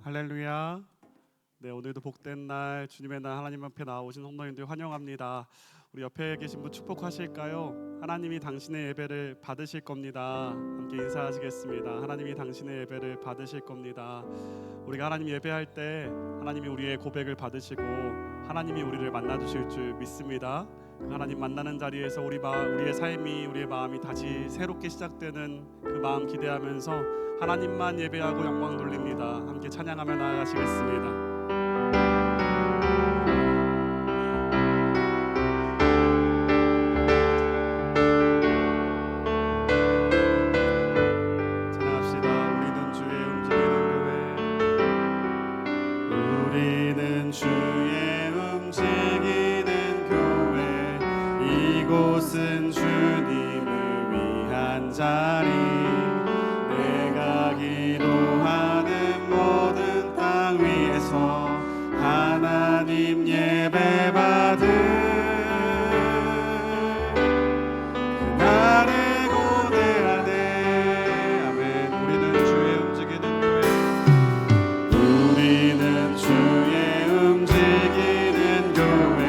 할렐루야. 네, 오늘도 복된 날, 주님의 날 하나님 앞에 나오신 성도님들 환영합니다. 우리 옆에 계신 분 축복하실까요? 하나님이 당신의 예배를 받으실 겁니다. 함께 인사하시겠습니다. 하나님이 당신의 예배를 받으실 겁니다. 우리가 하나님 예배할 때 하나님이 우리의 고백을 받으시고 하나님이 우리를 만나주실 줄 믿습니다. 하나님 만나는 자리에서 우리의 삶이, 우리의 마음이 다시 새롭게 시작되는 그 마음 기대하면서 하나님만 예배하고 영광 돌립니다. 함께 찬양하며 나아가시겠습니다. 이곳은 주님을 위한 자리, 내가 기도하는 모든 땅 위에서 하나님 예배 받은 그날의 고대 안에. 아멘. 우리는 주의 움직이는 교회, 우리는 주의 움직이는 교회,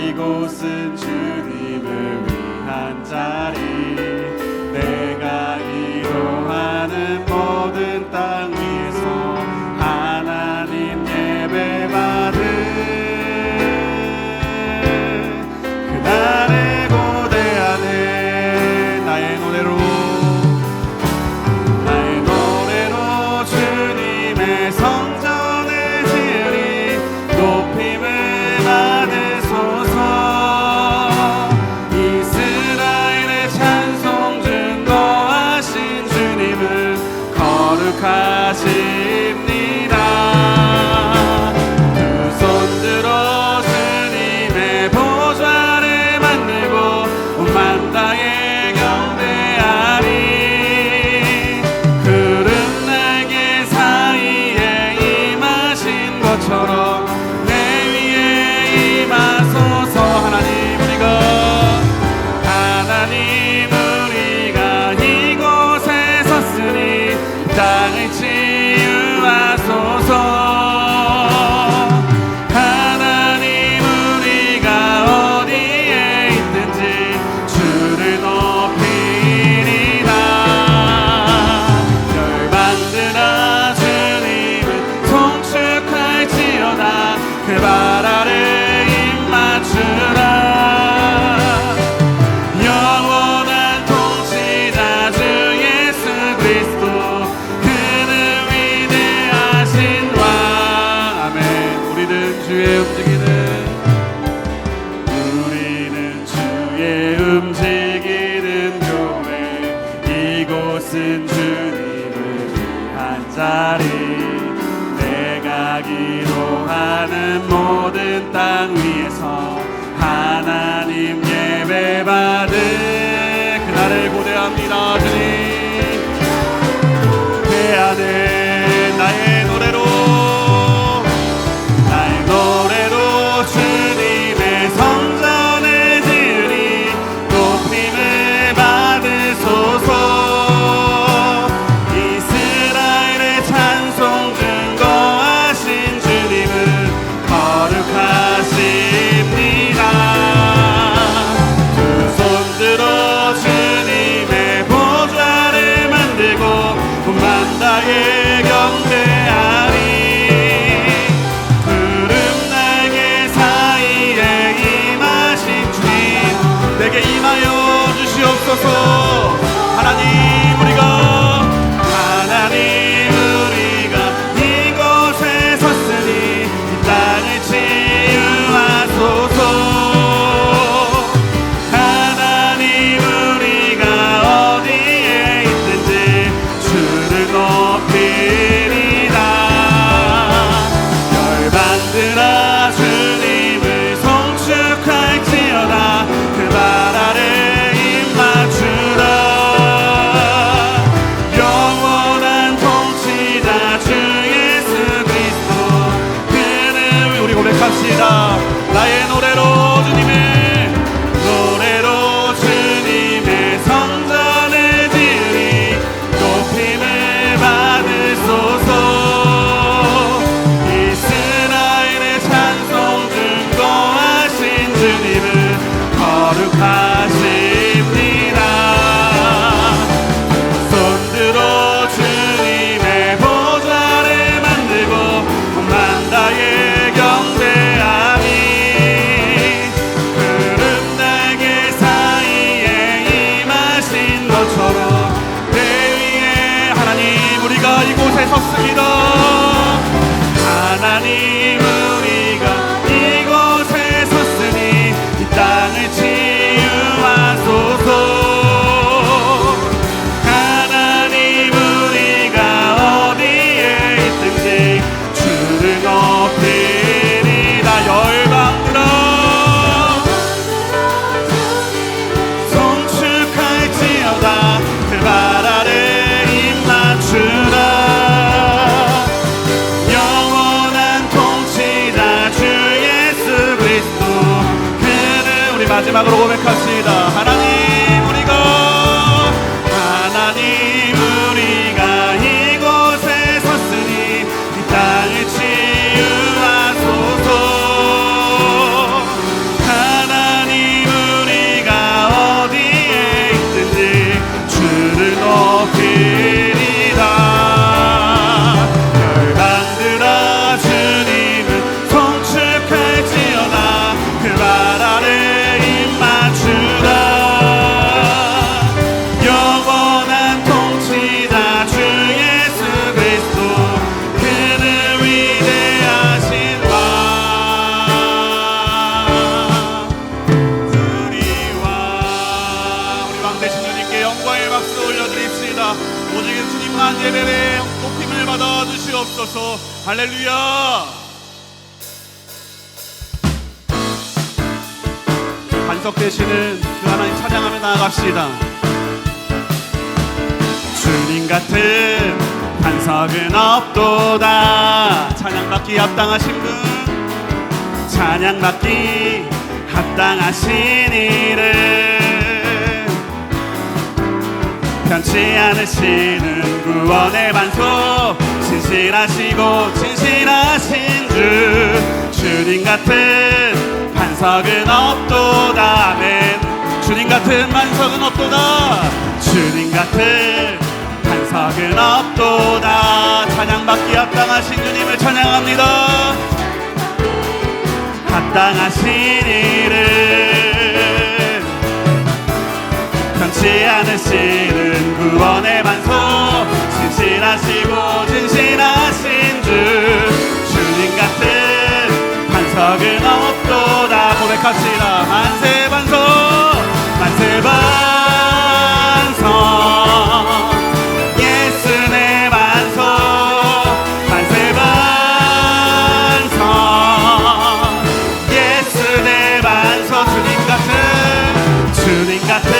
이곳은 주님을 위한 자리, 내가 기도하는 모든 땅 위에서 하나님 예배 받은 그날의 고대 안에 나의 노래로 주님의 성전을 지으리, 높임을 받으소서. 거룩하십니다. 두 손 들어 주님의 보좌를 만들고 온 만당에 경배하리. 구름 날개 사이에 임하신 것처럼 내 위에 임하소서. 하나님 우리가 이곳에 섰으니 땅을 치유하소서. 하나님 우리가 어디에 있든지 주를 높이리라. 열방들아 주님을 송축할지어다. 그 발 아래 입 맞추라. 움직이는 교회, 이곳은 주님을 위한 자리, 내가 기도하는 모든 땅 위에서 하나님 예배 받은 그날을 고대합니다. 주님 그 안에 나의 노래로 주님의 성전을 지으리, 높임을 받으소서. 이스라엘의 찬송 증거하신 주님은 거룩하십니다. 두 손 들어 주님의 보좌를 만들고 온 만당에 경배하리. 내게 임하여 주시옵소서. 하나님 우리가 이곳에 섰으니 이 땅을 치유하소서. 하나님 우리가 어디에 있든지 주를 높이 이곳에 섰습니다. 하나님 우리가 이곳에 섰으니 이 땅을 치유하소서. 하나님 우리가 어디에 있든지 주를 높이리라. 열방들아 송축할지어다. 그 발 아래 입 맞추라. 영원한 통치자 주 예수 그리스도 그는 우리 마지막으로 고백합시다. 하나님 우리가 이곳에 섰으니 이 땅을 치유하소서. 하나님 우리가 어디에 있든지 주를 높이리라. 열방들아 주님은 송축할지어다. 그 발 아래 입 맞추라. 영원한 통치자 주 예수 그리스도 그는 위대하신 왕. 우리 왕 되신 주님께 영광의 박수 올려드립시다. 오직 주님만 예배에 높임을 받아 주시옵소서. 할렐루야. 반석되시는 그 하나님 찬양하며 나아갑시다. 주님 같은 반석은 없도다. 찬양받기 합당하신 분, 찬양받기 합당하신 이름, 편치 않으시는 구원의 반석, 진실하시고 진실하신 주. 주님 같은 반석은 없도다. 아멘. 주님 같은 반석은 없도다. 주님 같은 반석은 없도다. 찬양받기 합당하신 주님을 찬양합니다. 합당하신 이름, 편치 않으시는 구원의 반석, 진실하시고 진실하신 주. 주님 같은 반석은 없도다. 고백합시다. 만세 반석, 만세 반석, 예수 내 반석, 만세 반석, 예수 내 반석. 주님 같은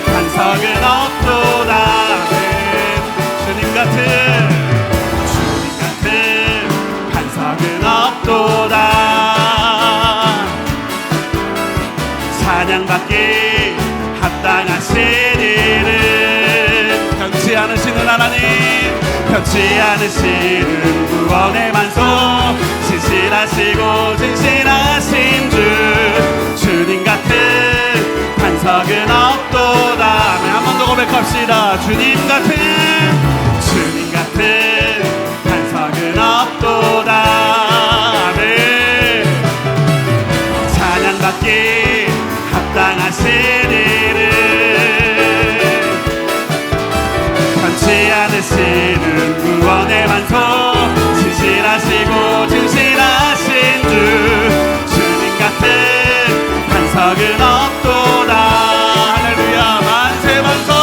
반석은 없도다. 주님 같은 반석은 없도다. 찬양받기 합당하신 이름, 편치 않으시는 하나님, 편치 않으시는 구원의 반석, 진실하시고 진실하신 주. 주님 같은 반석은 없도다. 한 번 더 고백합시다. 주님 같은 반석은 없도다. 아멘. 찬양받기 합당하신 이름, 편치 않으시는 구원의 반석, 진실하시고 진실하신 주. 주님 같은 반석은 없도다. 할렐루야. 만세 반석,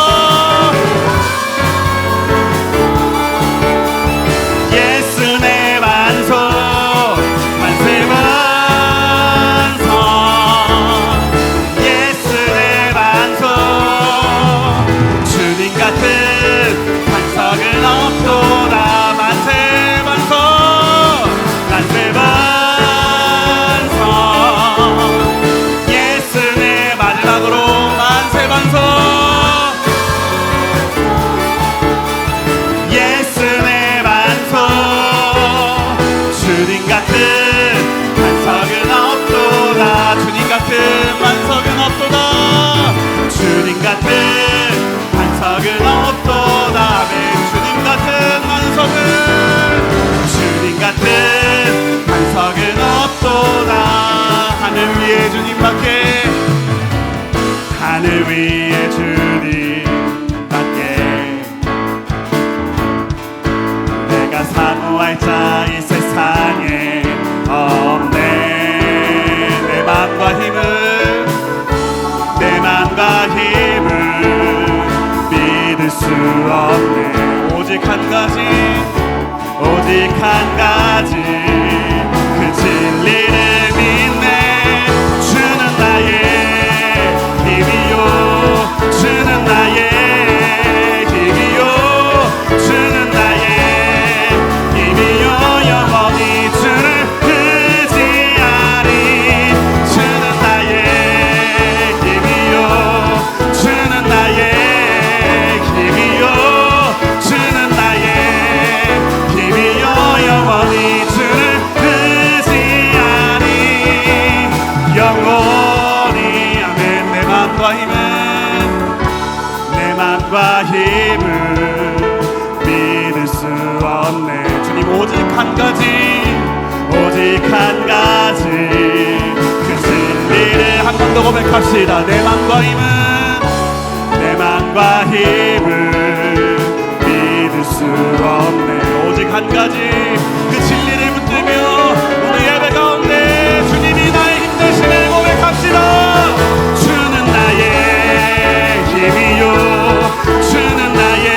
변호할 자 이 세상에 없네. 내 맘과 힘을 믿을 수 없네. 오직 한 가지 그 진리를 믿네. 주는 나의 힘이요, 주는 나의 힘이요, 주는 나의 힘이요. 영원히 주를 의지하리. 주는 나의 힘이요, 주는 나의 힘이요, 주는 나의 힘이요. 영원히 주를 의지하리. 영원히. 아멘. 내 맘과 힘을 믿을 수 없네. 주님, 오직 한 가지 그 진리를 한 번 더 고백합시다. 내 맘과 힘을 믿을 수 없네. 오직 한 가지 그 진리를 붙들며 오늘 예배 가운데 주님이 나의 힘 되시네 고백합시다. 주는 나의 힘이요, 주는 나의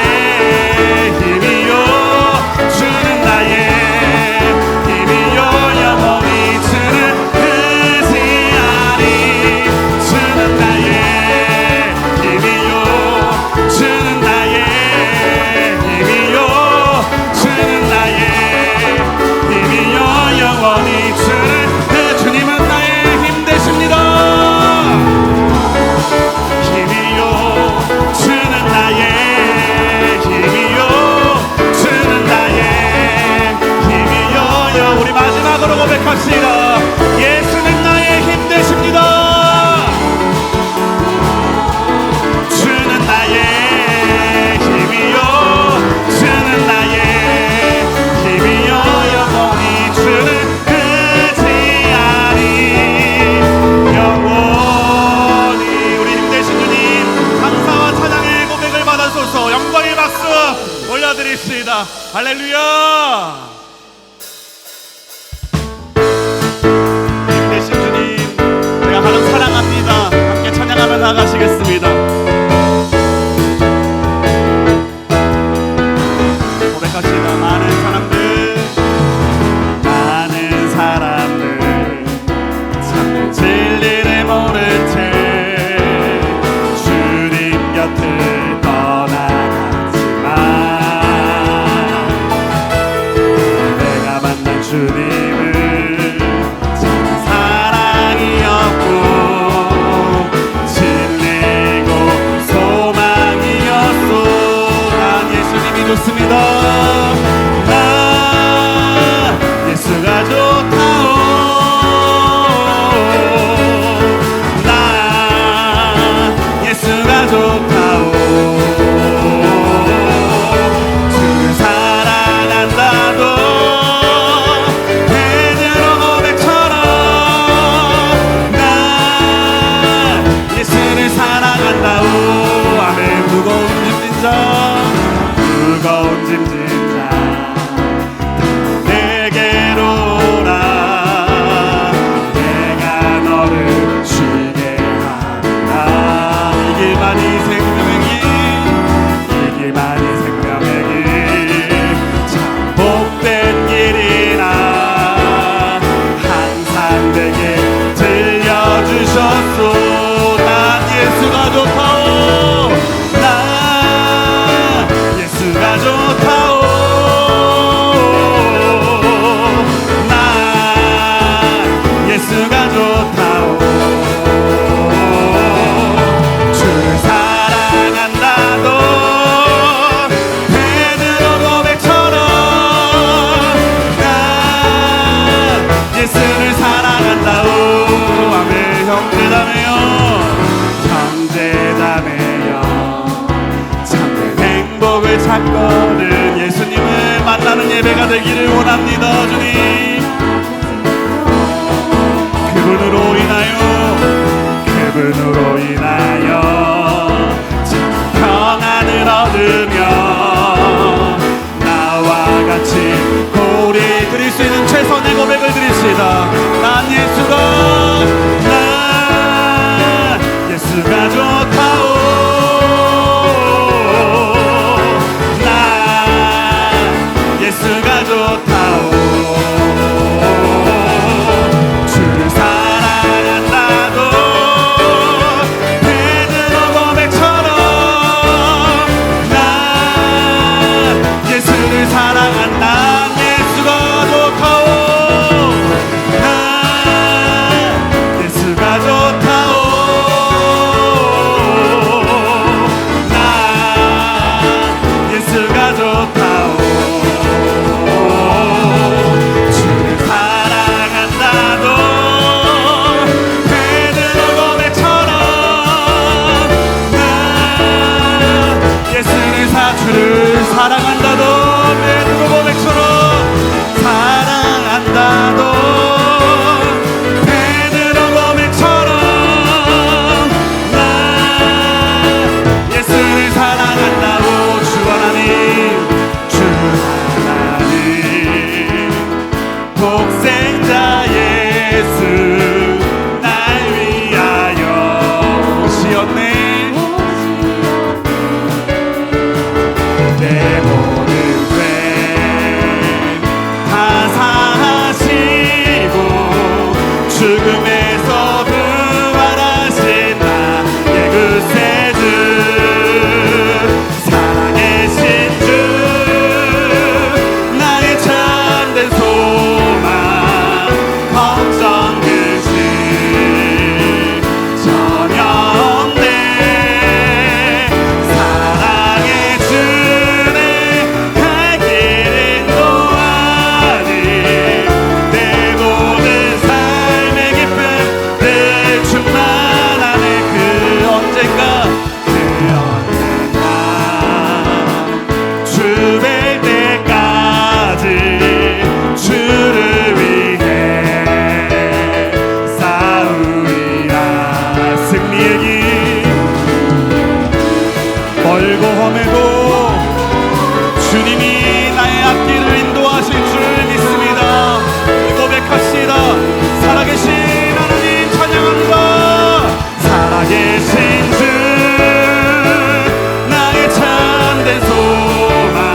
힘이요, 주는 나의 힘이요. 영원히 주를 의지하리. 주는 나의 힘이요, 주는 나의 힘이요, 주는 나의 힘이요. 영원히 주를 주님은 나의 힘 되십니다. 힘이요, 주는 나의 힘이요, 주는 나의 힘이요. 우리 마지막으로 고백합시다. 예수는 나의 힘 되십니다. 주는 나의 힘이요, 주는 나의 힘이요. 영원히 주를 의지하리. 영원히 우리 힘 되신 주님 감사와 찬양의 고백을 받아소서. 영광의 박수 올려드립시다. 할렐루야. 힘 되신 주님, 내가 가장 사랑합니다. 함께 찬양하며 나가시겠습니다. 고백합시다. 많은 사람들 참된 진리를 모른 채 주님 곁을 떠나갔지만 내가 만난 주님은 참 사랑이었고 진리고 소망이었소. 난 예수님이 좋습니다. 난 예수가 좋다오. 난 예수가 좋다오. 주를 사랑한다고 베드로 고백처럼 난 예수를 사랑한다오. 아멘. 무거운 짐진 자 내게로 오라. 내가 너를 쉬게 하리라. 이 길만이 생명의 길, 참 복된 길이라 항상 내게 들려주셨소. 난 예수가 좋다오. 난 예수가 좋다오. 난 예수가 좋다오. 주를 사랑한다도 베드로 고백처럼 난 예수를 사랑한다오. 아멘. 형제자매여 참된 행복을 찾거든 예수님을 만나는 예배가 되기를 원합니다. 주님, 그분으로 인하여 참 평안을 얻으며 나와 같이 고백합시다. 난 예수가 좋다오. 난 예수가 좋다오. 주를 사랑한다고 베드로 고백처럼 난 예수를 사랑한다. 예수가 좋다오. 난 예수가 좋다오. 난 예수가 좋다오. 주를 사랑한다고 베드로 고백처럼 난 예수를 주를 사랑한다도 베드로 고백처럼 사랑한다도 베드로 고백처럼 난 예수를 사랑한다고 주 하나님 주 하나님 독생자 예수 날 위하여 오시었네. 내 모든 죄 다 사하시고 죽음에서 부활하신 나의 그 새 주 살아계신 주 나의 참된 소망 걱정 그지 전혀 없네. 사랑의 주네 갈 길은 또하니 내 모든 삶의 기쁨 늘 충만하네. 그 언젠가 주 뵐 때까지 주를 위해 싸우리라. 승리의 길 멀고 험해도 주님이 나의 앞길을 인도하실 줄 믿습니다. 고백합시다. 살아계신 하나님 찬양합니다. 살아계신 주 나의 참된 소망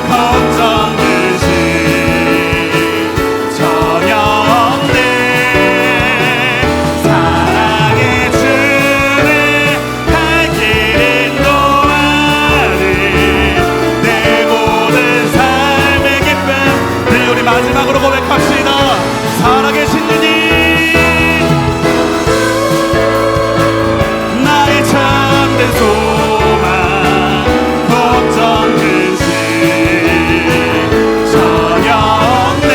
걱정 그지 전혀 없네. 사랑의 주네 갈 길은 또하니 내 모든 삶의 기쁨 늘 우리 마지막으로 고백합시다. 살아계신 주님 나의 참된 소망 걱정 근심 전혀 없네.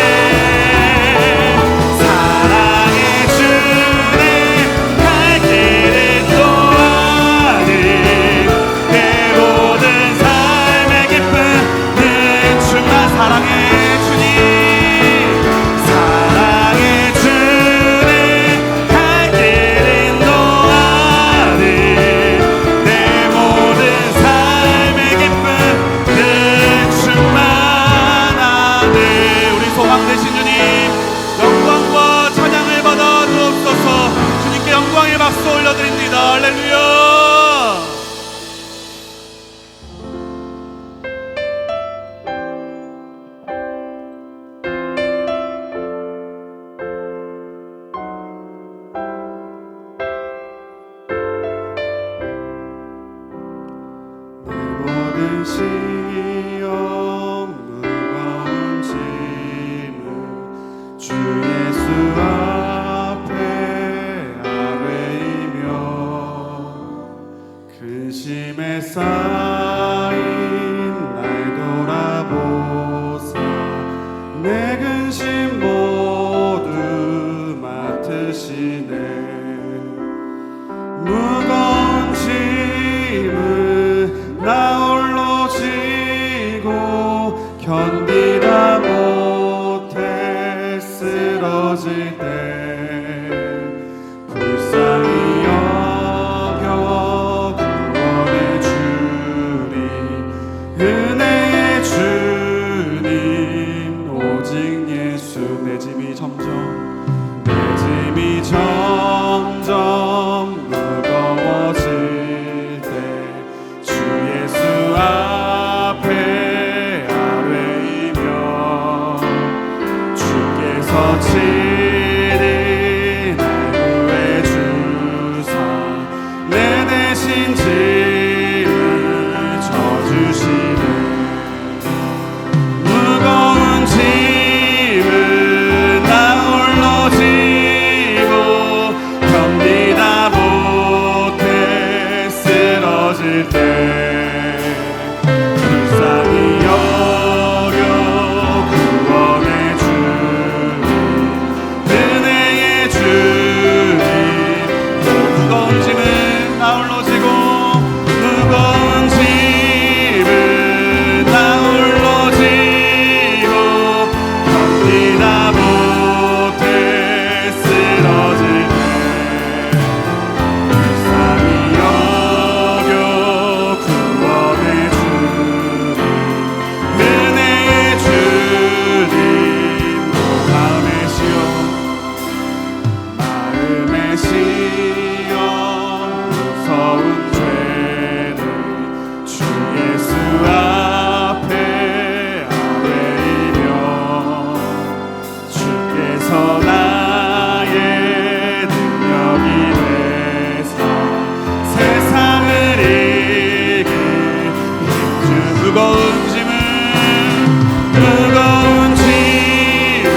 사랑의 주네 갈 길은 또하니 내 모든 삶의 기쁨 늘 충만. 사랑의 주님 사랑의 주네 갈 길은 또하니 내 모든 삶의 기쁨 늘 충만하네. 우리 소망 되신 주님 영광과 찬양을 받아 주옵소서. 주님께 영광의 박수 올려드립니다. 할렐루야. 모든 시험 무거운 짐을 주 예수 앞에 아뢰이며 근심에 쌓인 날 돌아보사 내 근심 모두 맡으시네. 무거운 짐을 나 홀로 지고 견디다 못해 쓰러질 때 불쌍히 여겨 구원해 주리. 은혜의 주님 오직 예수 내 짐이 전 친히 날 구해주사 내 대신 짐을 져주시네. 무거운 짐을 나 홀로 지고 견디다 못해 쓰러질 때 불쌍히 여겨 구원해 주님 은혜의 주님. 무거운 짐을 나 홀로 지고 무거운 짐을 나 홀로 지고 견디다 못해 쓰러질 때 불쌍히 여겨 구원해 주님 은혜의 주님. 마음에 시어 마음에 시어 무서운 죄를 주 예수 앞에 아뢰이며 주께서 나의 능력이 되사 세상을 이길 힘줄 무거운 짐을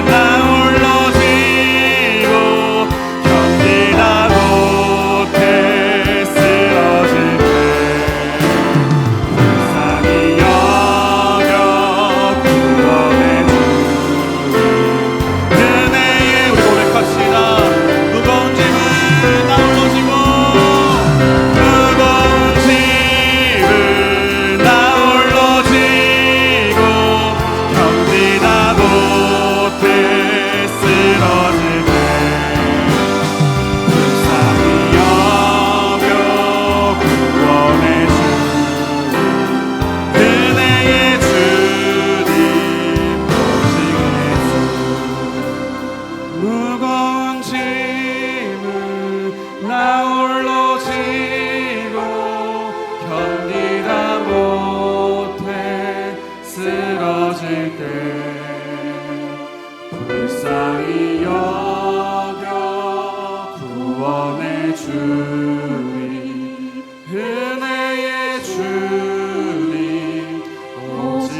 나 홀로 지고 견디다 못해 쓰러질 때 불쌍히 여겨 구원해 주님 은혜의 우리 고백합시다. 무거운 짐을 나 홀로 지고 무거운 짐을 나 홀로 지고 견디다 못해 쓰러질 때 불쌍히 여겨 구원해 주님 은혜의 주님 오직 예수. 무거운 짐을 나 홀로 지고 견디다 못해 쓰러질 때 불쌍히 여겨 구원해 주님 은혜의 주님 오직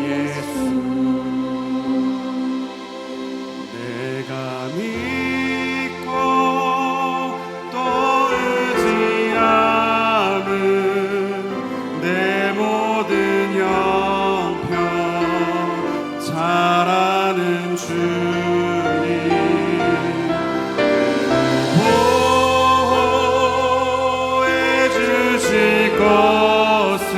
예수. 내가 믿고 또 의지함은 내 모든 형편 잘하는 주님 보호해 주실 것을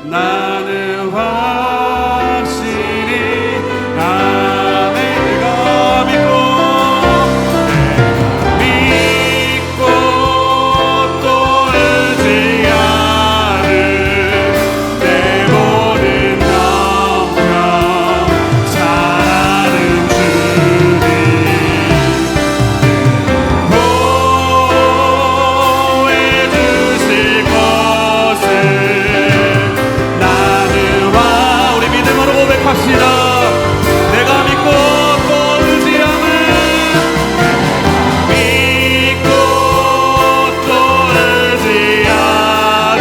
나는 확실히 아멘. 내가 믿고 또 의지하는 내 모든 형편 잘하는 주님 보호해 주실 것을 나는 우리 믿음으로 고백합시다. 내가 믿고 또 의지함은 믿고 또 의지하는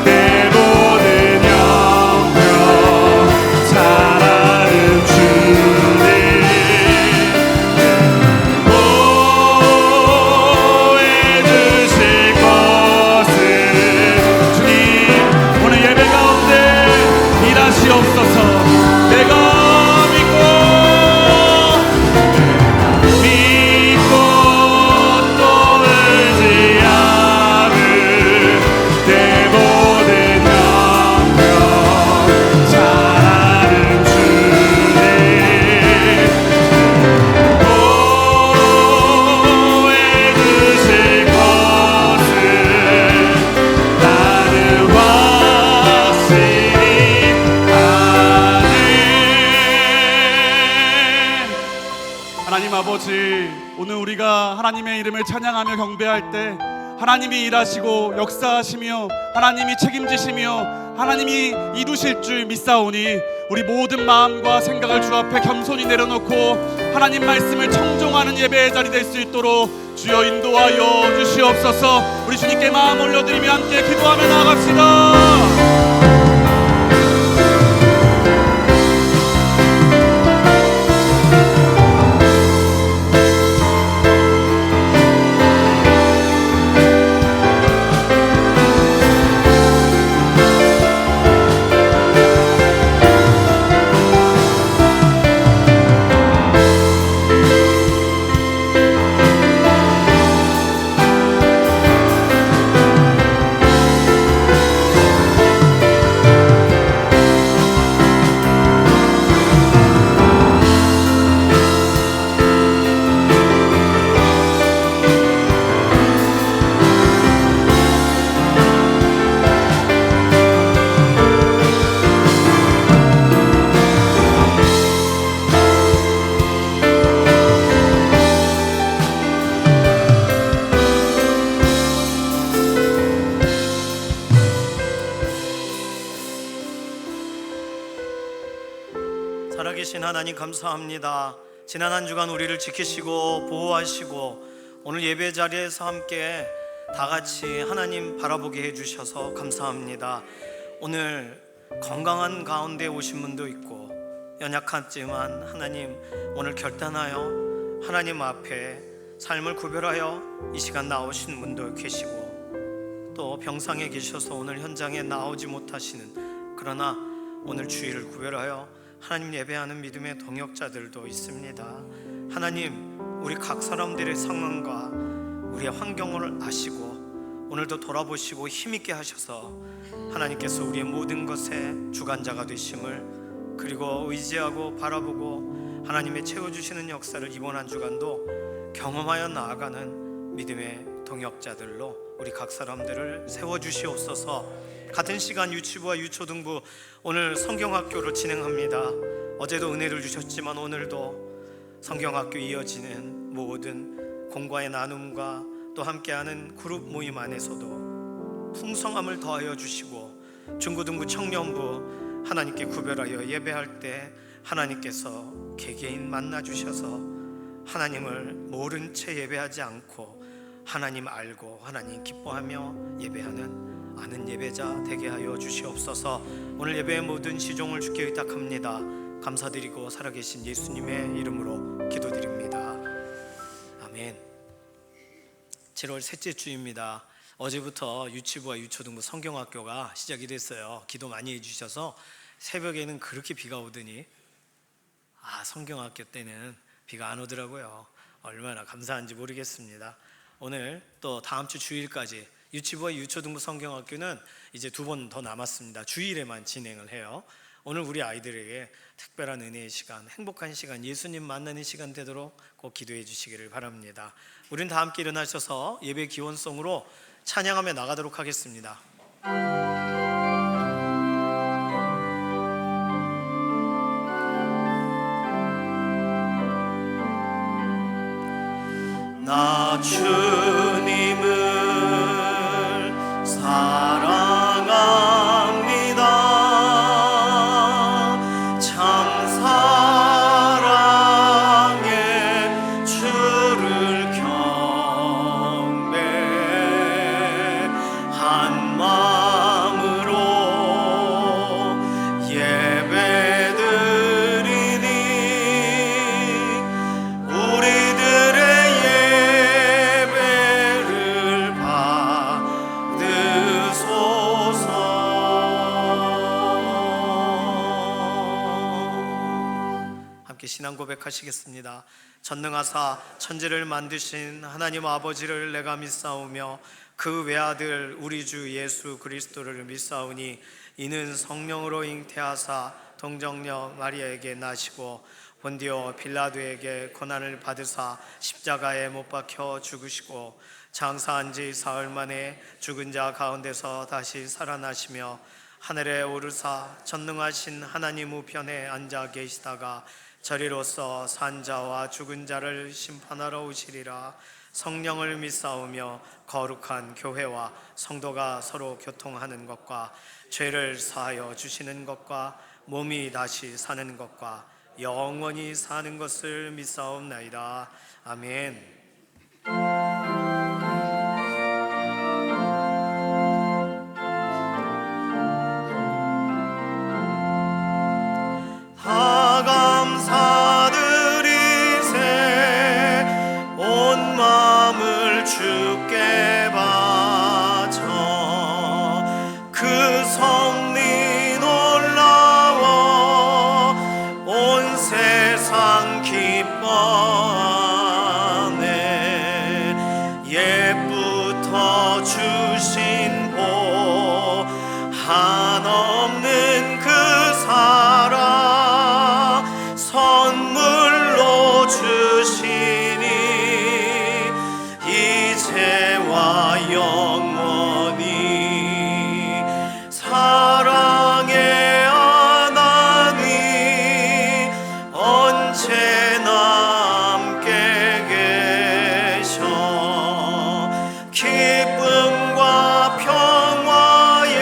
내 모든 형편 잘하는 주님 보호해 주실 것을 주님 오늘 예배 가운데 일하시옵소서. 내가 믿고 또 의지하는 내 모든 형편 잘하는 주님 보호해 주실 것을 나는 확실히 아네. 하나님 아버지, 오늘 우리가 하나님의 이름을 찬양하며 경배할 때 하나님이 일하시고 역사하시며 하나님이 책임지시며 하나님이 이루실 줄 믿사오니 우리 모든 마음과 생각을 주 앞에 겸손히 내려놓고 하나님 말씀을 청종하는 예배의 자리 될 수 있도록 주여 인도하여 주시옵소서. 우리 주님께 마음 올려드리며 함께 기도하며 나아갑시다. 살아계신 하나님 감사합니다. 지난 한 주간 우리를 지키시고 보호하시고 오늘 예배 자리에서 함께 다 같이 하나님 바라보게 해주셔서 감사합니다. 오늘 건강한 가운데 오신 분도 있고 연약하지만 하나님 오늘 결단하여 하나님 앞에 삶을 구별하여 이 시간 나오신 분도 계시고 또 병상에 계셔서 오늘 현장에 나오지 못하시는 그러나 오늘 주일을 구별하여 하나님 예배하는 믿음의 동역자들도 있습니다. 하나님 우리 각 사람들의 상황과 우리의 환경을 아시고 오늘도 돌아보시고 힘있게 하셔서 하나님께서 우리의 모든 것에 주관자가 되심을 그리고 의지하고 바라보고 하나님의 채워주시는 역사를 이번 한 주간도 경험하여 나아가는 믿음의 동역자들로 우리 각 사람들을 세워주시옵소서. 같은 시간 유치부와 유초등부 오늘 성경학교를 진행합니다. 어제도 은혜를 주셨지만 오늘도 성경학교 이어지는 모든 공과의 나눔과 또 함께하는 그룹 모임 안에서도 풍성함을 더하여 주시고 중고등부 청년부 하나님께 구별하여 예배할 때 하나님께서 개개인 만나 주셔서 하나님을 모른 채 예배하지 않고 하나님 알고 하나님 기뻐하며 예배하는 아는 예배자 되게 하여 주시옵소서. 오늘 예배의 모든 시종을 주께 의탁합니다. 감사드리고 살아계신 예수님의 이름으로 기도드립니다. 아멘. 7월 셋째 주입니다. 어제부터 유치부와 유초등부 성경학교가 시작이 됐어요. 기도 많이 해주셔서 새벽에는 그렇게 비가 오더니 성경학교 때는 비가 안 오더라고요. 얼마나 감사한지 모르겠습니다. 오늘 또 다음 주 주일까지 유치부와 유초등부 성경학교는 이제 2번 더 남았습니다. 주일에만 진행을 해요. 오늘 우리 아이들에게 특별한 은혜의 시간, 행복한 시간, 예수님 만나는 시간 되도록 꼭 기도해 주시기를 바랍니다. 우리는 다 함께 일어나셔서 예배 기원송으로 찬양하며 나가도록 하겠습니다. 나 주님을 사랑합니다. 참 사랑의 주를 경배한 마음으로 예배드리니 우리들의 예배를 받으소서. 함께 신앙 고백하시겠습니다. 전능하사 천지를 만드신 하나님 아버지를 내가 믿사오며 그 외아들 우리 주 예수 그리스도를 믿사오니 이는 성령으로 잉태하사 동정녀 마리아에게 나시고 본디오 빌라도에게 고난을 받으사 십자가에 못 박혀 죽으시고 장사한 지 사흘 만에 죽은 자 가운데서 다시 살아나시며 하늘에 오르사 전능하신 하나님 우편에 앉아 계시다가 저리로서 산 자와 죽은 자를 심판하러 오시리라. 성령을 믿사오며 거룩한 교회와 성도가 서로 교통하는 것과 죄를 사하여 주시는 것과 몸이 다시 사는 것과 영원히 사는 것을 믿사옵나이다. 아멘. 다 감사드리세 온 마음을 주께 바쳐 그 섭리 놀라워 온 세상 기뻐하네. 옛부터 주신 복 한없는 그 사랑 선물로 주시니 이제와 영원히 사랑의 하나님 언제나 함께 계셔 기쁨과 평화에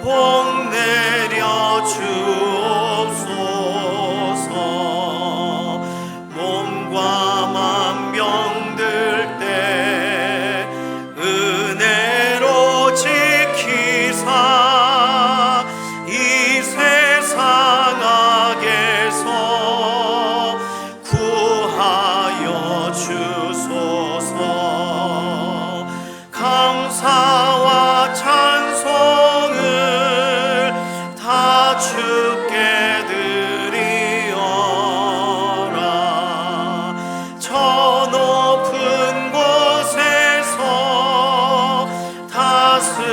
복 내려 주옵소서. 몸과 맘 병들 때 은혜로 지키사 이 세상 악에서 구하여 주소서. 감사와 찬송을 다 주께 드리어라. 저 높은 곳에서 다스리시는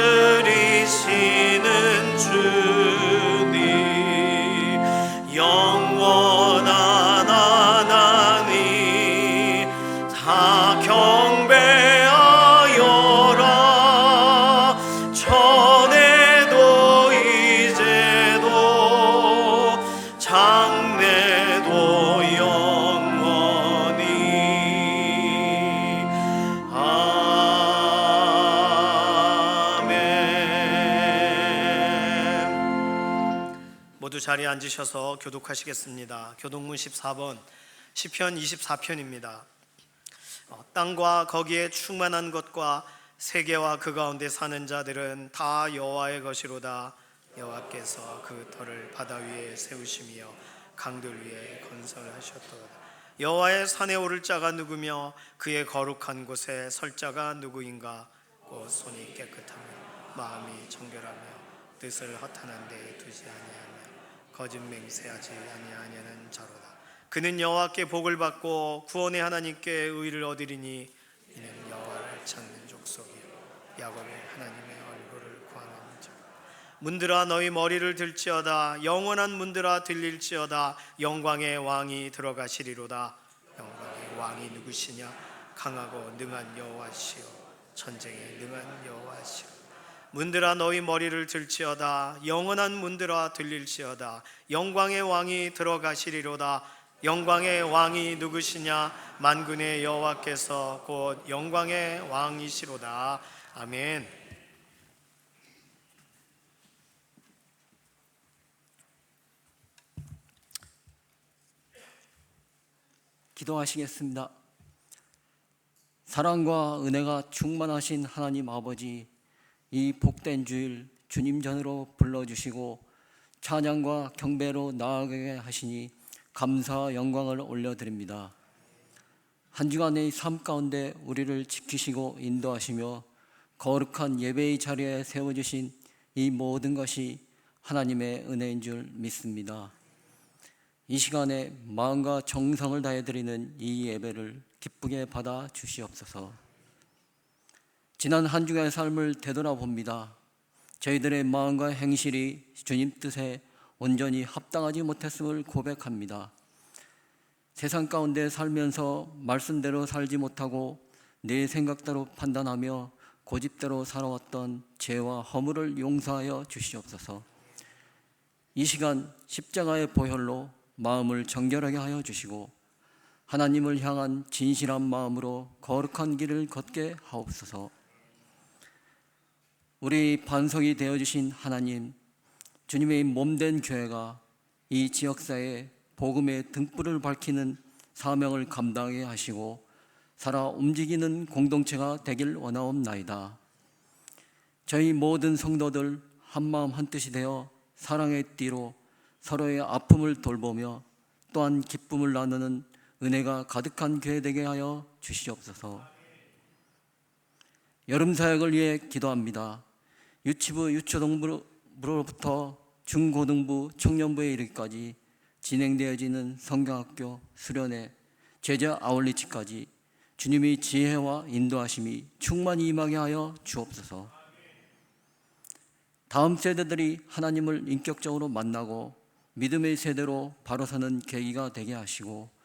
주님 영원한 하나님 다 경배하여라. 전에도 이제도 장래도 영원히 아멘. 모두 자리에 앉으셔서 교독하시겠습니다. 교독문 14번 시편 24편입니다. 땅과 거기에 충만한 것과 세계와 그 가운데 사는 자들은 다 여호와의 것이로다. 여호와께서 그 터를 바다 위에 세우시며 강들 위에 건설하셨도다. 여호와의 산에 오를 자가 누구며 그의 거룩한 곳에 설 자가 누구인가? 곧 손이 깨끗하며 마음이 정결하며 뜻을 허탄한 데 두지 아니하며 거짓 맹세하지 아니하냐는 자로다. 그는 여호와께 복을 받고 구원의 하나님께 의를 얻으리니 이는 여호와를 찾는 족속이요 야곱의 하나님의 얼굴을 구하는 자. 문들아 너희 머리를 들지어다. 영원한 문들아 들릴지어다. 영광의 왕이 들어가시리로다. 영광의 왕이 누구시냐? 강하고 능한 여호와시요 전쟁에 능한 여호와시요. 문들아 너희 머리를 들지어다. 영원한 문들아 들릴지어다. 영광의 왕이 들어가시리로다. 영광의 왕이 누구시냐? 만군의 여호와께서 곧 영광의 왕이시로다. 아멘. 기도하시겠습니다. 사랑과 은혜가 충만하신 하나님 아버지, 이 복된 주일 주님 전으로 불러주시고 찬양과 경배로 나아가게 하시니 감사와 영광을 올려드립니다. 한 주간의 삶 가운데 우리를 지키시고 인도하시며 거룩한 예배의 자리에 세워주신 이 모든 것이 하나님의 은혜인 줄 믿습니다. 이 시간에 마음과 정성을 다해 드리는 이 예배를 기쁘게 받아 주시옵소서. 지난 한 주간의 삶을 되돌아봅니다. 저희들의 마음과 행실이 주님 뜻에 온전히 합당하지 못했음을 고백합니다. 세상 가운데 살면서 말씀대로 살지 못하고 내 생각대로 판단하며 고집대로 살아왔던 죄와 허물을 용서하여 주시옵소서. 이 시간 십자가의 보혈로 마음을 정결하게 하여 주시고 하나님을 향한 진실한 마음으로 거룩한 길을 걷게 하옵소서. 우리 반석이 되어주신 하나님, 주님의 몸된 교회가 이 지역사회에 복음의 등불을 밝히는 사명을 감당하게 하시고 살아 움직이는 공동체가 되길 원하옵나이다. 저희 모든 성도들 한마음 한뜻이 되어 사랑의 띠로 서로의 아픔을 돌보며 또한 기쁨을 나누는 은혜가 가득한 교회 되게 하여 주시옵소서. 여름 사역을 위해 기도합니다. 유치부, 유초등부로부터 중고등부, 청년부에 이르기까지 진행되어지는 성경학교, 수련회, 제자 아울리치까지 주님의 지혜와 인도하심이 충만히 임하게 하여 주옵소서. 다음 세대들이 하나님을 인격적으로 만나고 믿음의 세대로 바로 서는 계기가 되게 하시고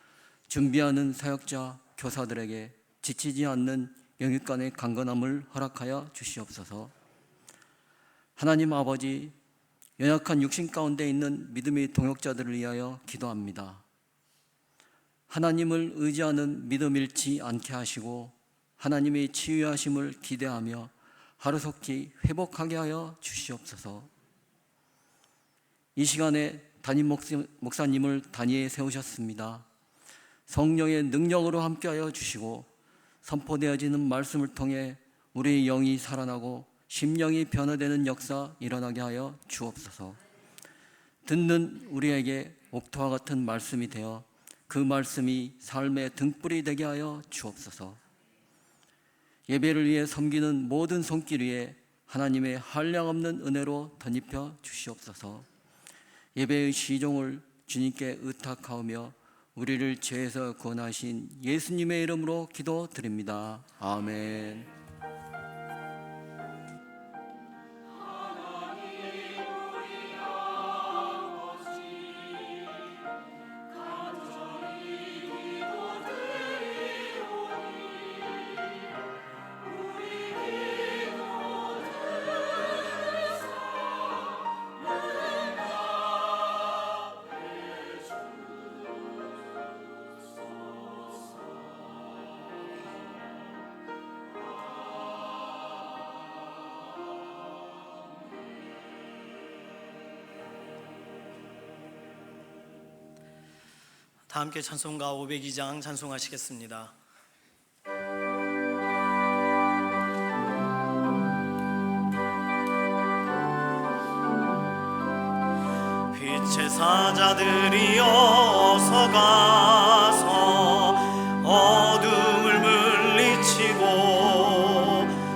준비하는 사역자, 교사들에게 지치지 않는 영육간의 강건함을 허락하여 주시옵소서. 하나님 아버지, 연약한 육신 가운데 있는 믿음의 동역자들을 위하여 기도합니다. 하나님을 의지하는 믿음 잃지 않게 하시고 하나님의 치유하심을 기대하며 하루속히 회복하게 하여 주시옵소서. 이 시간에 담임 목사님을 단위에 세우셨습니다. 성령의 능력으로 함께하여 주시고 선포되어지는 말씀을 통해 우리의 영이 살아나고 심령이 변화되는 역사 일어나게 하여 주옵소서. 듣는 우리에게 옥토와 같은 말씀이 되어 그 말씀이 삶의 등불이 되게 하여 주옵소서. 예배를 위해 섬기는 모든 손길 위에 하나님의 한량없는 은혜로 덧입혀 주시옵소서. 예배의 시종을 주님께 의탁하오며 우리를 죄에서 구원하신 예수님의 이름으로 기도드립니다. 아멘. 다 함께 찬송가 502장 찬송하시겠습니다. 빛의 사자들이 어서 가서 어둠을 물리치고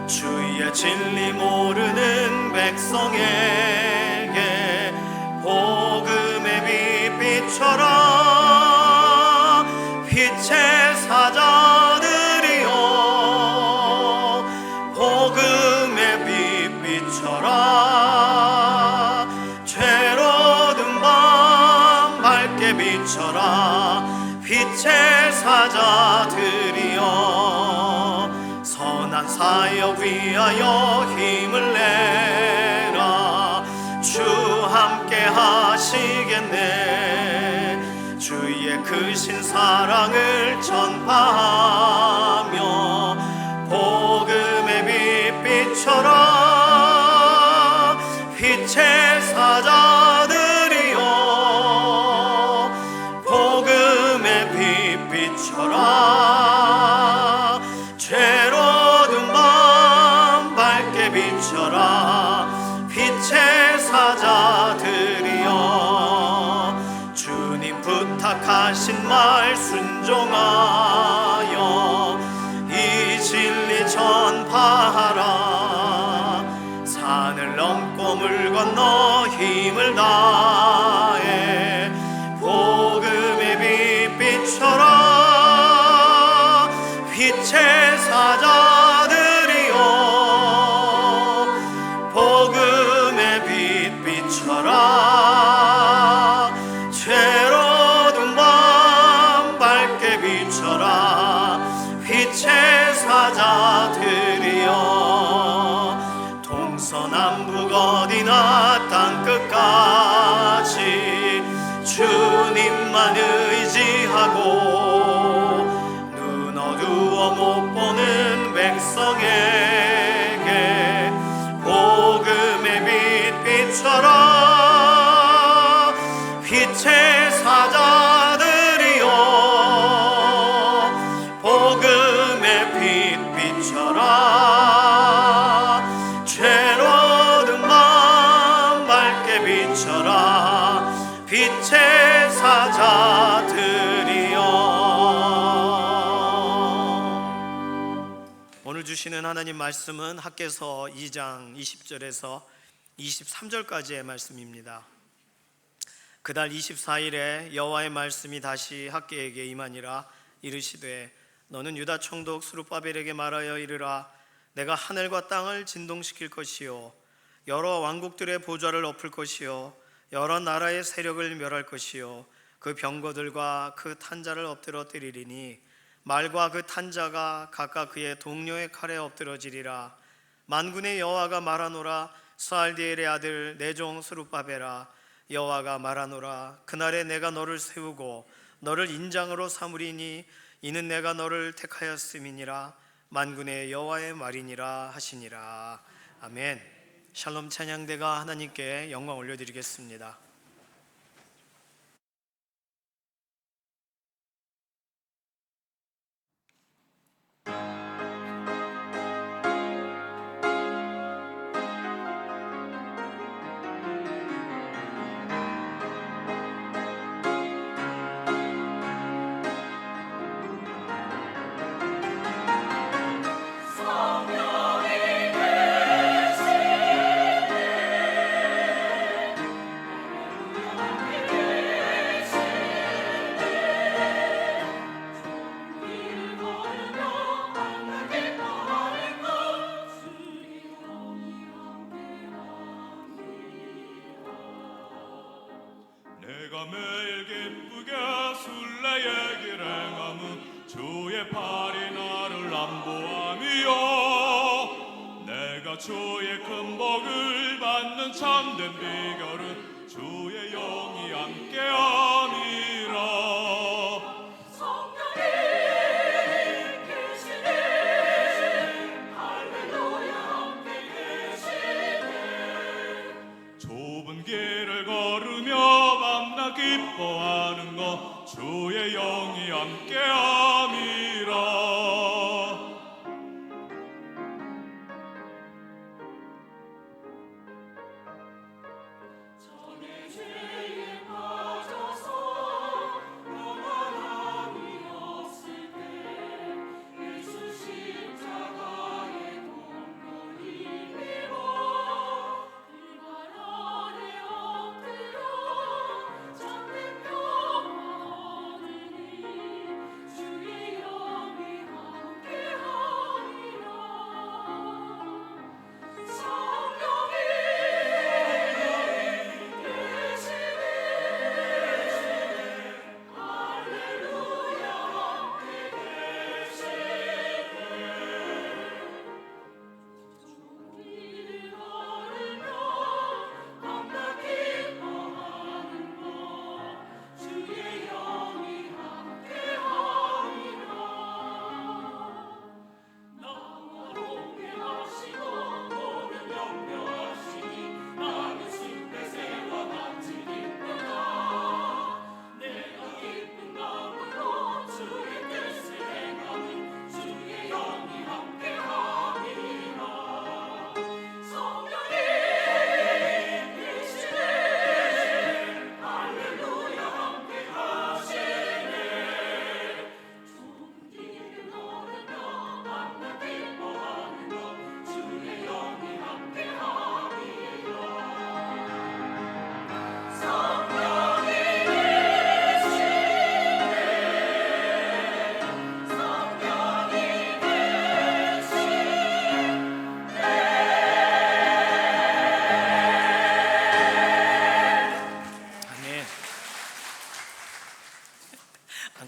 주의 진리 모르는 백성에게 복음의 빛 비춰라. 빛의 사자들이여 복음의 빛 비춰라. 죄로든 밤 밝게 비춰라. 빛의 사자들이여 선한 사역 위하여 힘을 내라. 주 함께 하시겠네. 주의 크신 사랑을 전파하며 복음의 빛 비춰라. 빛의 사자들이여 복음의 빛 비춰라. 죄로든 밤 밝게 비춰라. 빛의 사자들이여 주님 부탁하신 말 순종하여 이 진리 전파하라. 산을 넘고 물 건너 힘을 다해 복음의 빛 비춰라. 빛의 사자들이여 복음의 빛 비춰라. 죄로든 밤 밝게 비춰라. 빛의 사자들이여 동서남북 어디나 땅끝까지 주님만 의지하고 비춰라 빛의 사자들이여. 오늘 주시는 하나님 말씀은 학개서 2장 20절에서 23절까지의 말씀입니다. 그달 24일에 여호와의 말씀이 다시 학개에게 임하니라. 이르시되 너는 유다 총독 스룹바벨에게 말하여 이르라. 내가 하늘과 땅을 진동시킬 것이요 여러 왕국들의 보좌를 엎을 것이요 여러 나라의 세력을 멸할 것이요 그 병거들과 그 탄자를 엎드러 때리리니 말과 그 탄자가 각각 그의 동료의 칼에 엎드러지리라. 만군의 여호와가 말하노라. 스알디엘의 아들 내 종 스룹바벨아, 여호와가 말하노라. 그날에 내가 너를 세우고 너를 인장으로 삼으리니 이는 내가 너를 택하였음이니라. 만군의 여호와의 말이니라 하시니라. 아멘. 샬롬. 찬양대가 하나님께 영광 올려드리겠습니다. 내가 매일 기쁘게 순례의 길에 가면 주의 팔이 나를 안보함이요 내가 주의 큰 복을 받는 참된 비결은 주의 영이 함께함이라. 좁은 길을 걸으며 밤낮 기뻐하는 것 주의 영이 함께함이라.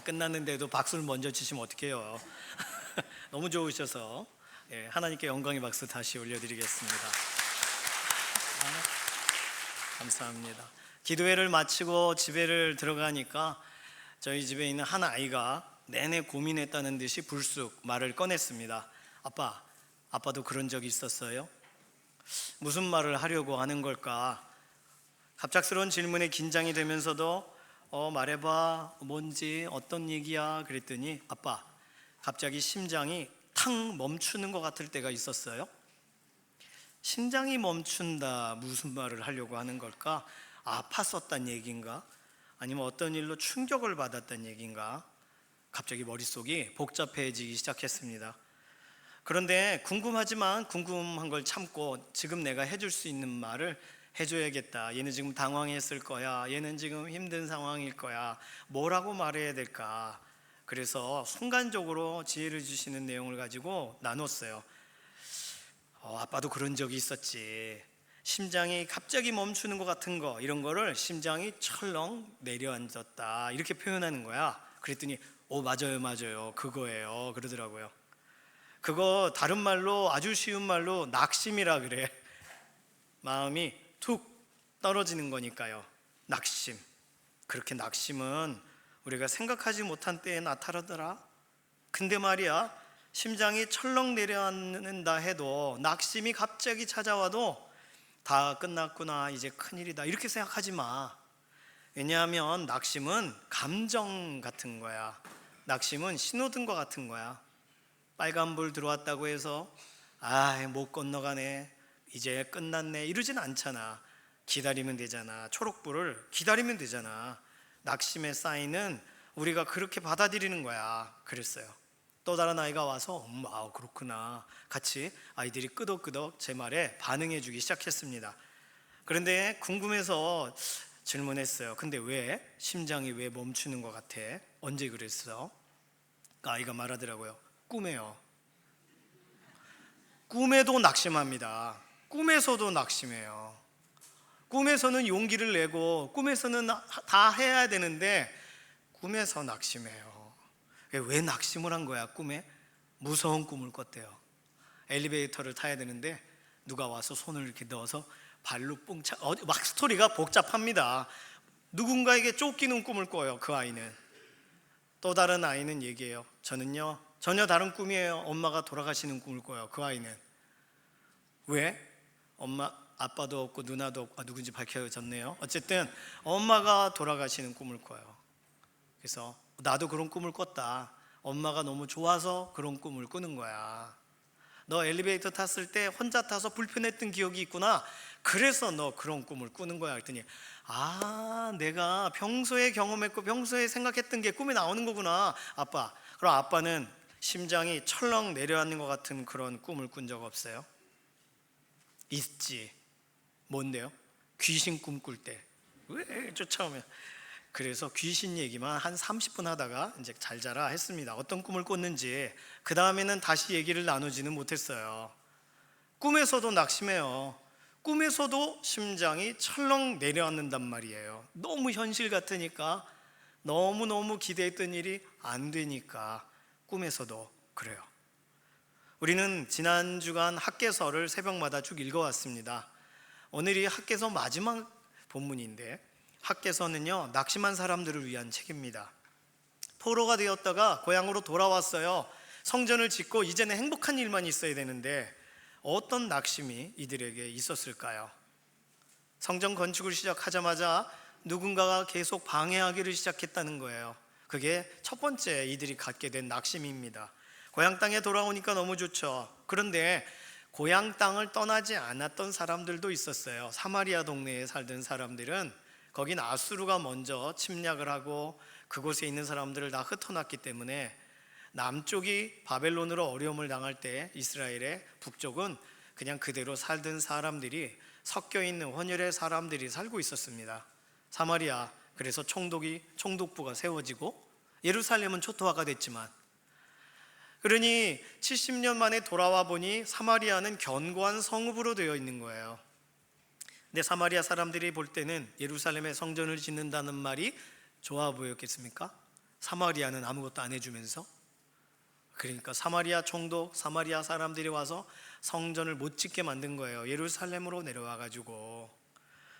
끝났는데도 박수를 먼저 치시면 어떡해요. 너무 좋으셔서 하나님께 영광의 박수 다시 올려드리겠습니다. 감사합니다. 기도회를 마치고 집에를 들어가니까 저희 집에 있는 한 아이가 내내 고민했다는 듯이 불쑥 말을 꺼냈습니다. 아빠도 그런 적이 있었어요? 무슨 말을 하려고 하는 걸까? 갑작스러운 질문에 긴장이 되면서도 말해봐, 뭔지, 어떤 얘기야? 그랬더니 아빠, 갑자기 심장이 탕 멈추는 것 같을 때가 있었어요. 심장이 멈춘다, 무슨 말을 하려고 하는 걸까? 아팠었단 얘기인가? 아니면 어떤 일로 충격을 받았단 얘기인가? 갑자기 머릿속이 복잡해지기 시작했습니다. 그런데 궁금하지만 궁금한 걸 참고 지금 내가 해줄 수 있는 말을 해줘야겠다. 얘는 지금 당황했을 거야. 얘는 지금 힘든 상황일 거야. 뭐라고 말해야 될까? 그래서 순간적으로 지혜를 주시는 내용을 가지고 나눴어요. 아빠도 그런 적이 있었지. 심장이 갑자기 멈추는 것 같은 거, 이런 거를 심장이 철렁 내려앉았다, 이렇게 표현하는 거야. 그랬더니 맞아요 그거예요 그러더라고요. 그거 다른 말로, 아주 쉬운 말로 낙심이라 그래. 마음이 툭 떨어지는 거니까요. 낙심. 그렇게 낙심은 우리가 생각하지 못한 때에 나타나더라. 근데 말이야, 심장이 철렁 내려앉는다 해도, 낙심이 갑자기 찾아와도 다 끝났구나, 이제 큰일이다, 이렇게 생각하지 마. 왜냐하면 낙심은 감정 같은 거야. 낙심은 신호등과 같은 거야. 빨간불 들어왔다고 해서 못 건너가네, 이제 끝났네, 이러진 않잖아. 기다리면 되잖아. 초록불을 기다리면 되잖아. 낙심의 사인은 우리가 그렇게 받아들이는 거야. 그랬어요. 또 다른 아이가 와서 그렇구나, 같이 아이들이 끄덕끄덕 제 말에 반응해 주기 시작했습니다. 그런데 궁금해서 질문했어요. 근데 왜 심장이 왜 멈추는 것 같아? 언제 그랬어? 아이가 말하더라고요. 꿈에요. 꿈에도 낙심합니다. 꿈에서도 낙심해요. 꿈에서는 용기를 내고 꿈에서는 다 해야 되는데 꿈에서 낙심해요. 왜 낙심을 한 거야? 꿈에 무서운 꿈을 꿨대요. 엘리베이터를 타야 되는데 누가 와서 손을 이렇게 넣어서 발로 뿡차, 막 스토리가 복잡합니다. 누군가에게 쫓기는 꿈을 꿔요, 그 아이는. 또 다른 아이는 얘기해요. 저는요, 전혀 다른 꿈이에요. 엄마가 돌아가시는 꿈을 꿔요, 그 아이는. 왜? 아빠도 없고 누나도 없고, 누군지 밝혀졌네요. 어쨌든 엄마가 돌아가시는 꿈을 꿔요. 그래서 나도 그런 꿈을 꿨다. 엄마가 너무 좋아서 그런 꿈을 꾸는 거야. 너 엘리베이터 탔을 때 혼자 타서 불편했던 기억이 있구나. 그래서 너 그런 꿈을 꾸는 거야. 그랬더니 내가 평소에 경험했고 평소에 생각했던 게 꿈에 나오는 거구나, 아빠. 그럼 아빠는 심장이 철렁 내려앉는 것 같은 그런 꿈을 꾼 적 없어요? 있지. 뭔데요? 귀신 꿈 꿀 때 왜 쫓아오면. 그래서 귀신 얘기만 한 30분 하다가 이제 잘 자라 했습니다. 어떤 꿈을 꿨는지. 그 다음에는 다시 얘기를 나누지는 못했어요. 꿈에서도 낙심해요. 꿈에서도 심장이 철렁 내려앉는단 말이에요. 너무 현실 같으니까, 너무너무 기대했던 일이 안 되니까 꿈에서도 그래요. 우리는 지난 주간 학개서를 새벽마다 쭉 읽어왔습니다. 오늘이 학개서 마지막 본문인데, 학개서는요, 낙심한 사람들을 위한 책입니다. 포로가 되었다가 고향으로 돌아왔어요. 성전을 짓고 이제는 행복한 일만 있어야 되는데 어떤 낙심이 이들에게 있었을까요? 성전 건축을 시작하자마자 누군가가 계속 방해하기를 시작했다는 거예요. 그게 첫 번째 이들이 갖게 된 낙심입니다. 고향 땅에 돌아오니까 너무 좋죠. 그런데 고향 땅을 떠나지 않았던 사람들도 있었어요. 사마리아 동네에 살던 사람들은, 거긴 아수르가 먼저 침략을 하고 그곳에 있는 사람들을 다 흩어놨기 때문에 남쪽이 바벨론으로 어려움을 당할 때 이스라엘의 북쪽은 그냥 그대로 살던 사람들이, 섞여 있는 혼혈의 사람들이 살고 있었습니다. 사마리아, 그래서 총독부가 세워지고 예루살렘은 초토화가 됐지만, 그러니 70년 만에 돌아와 보니 사마리아는 견고한 성읍으로 되어 있는 거예요. 근데 사마리아 사람들이 볼 때는 예루살렘에 성전을 짓는다는 말이 좋아 보였겠습니까? 사마리아는 아무것도 안 해주면서. 그러니까 사마리아 총독, 사마리아 사람들이 와서 성전을 못 짓게 만든 거예요. 예루살렘으로 내려와가지고.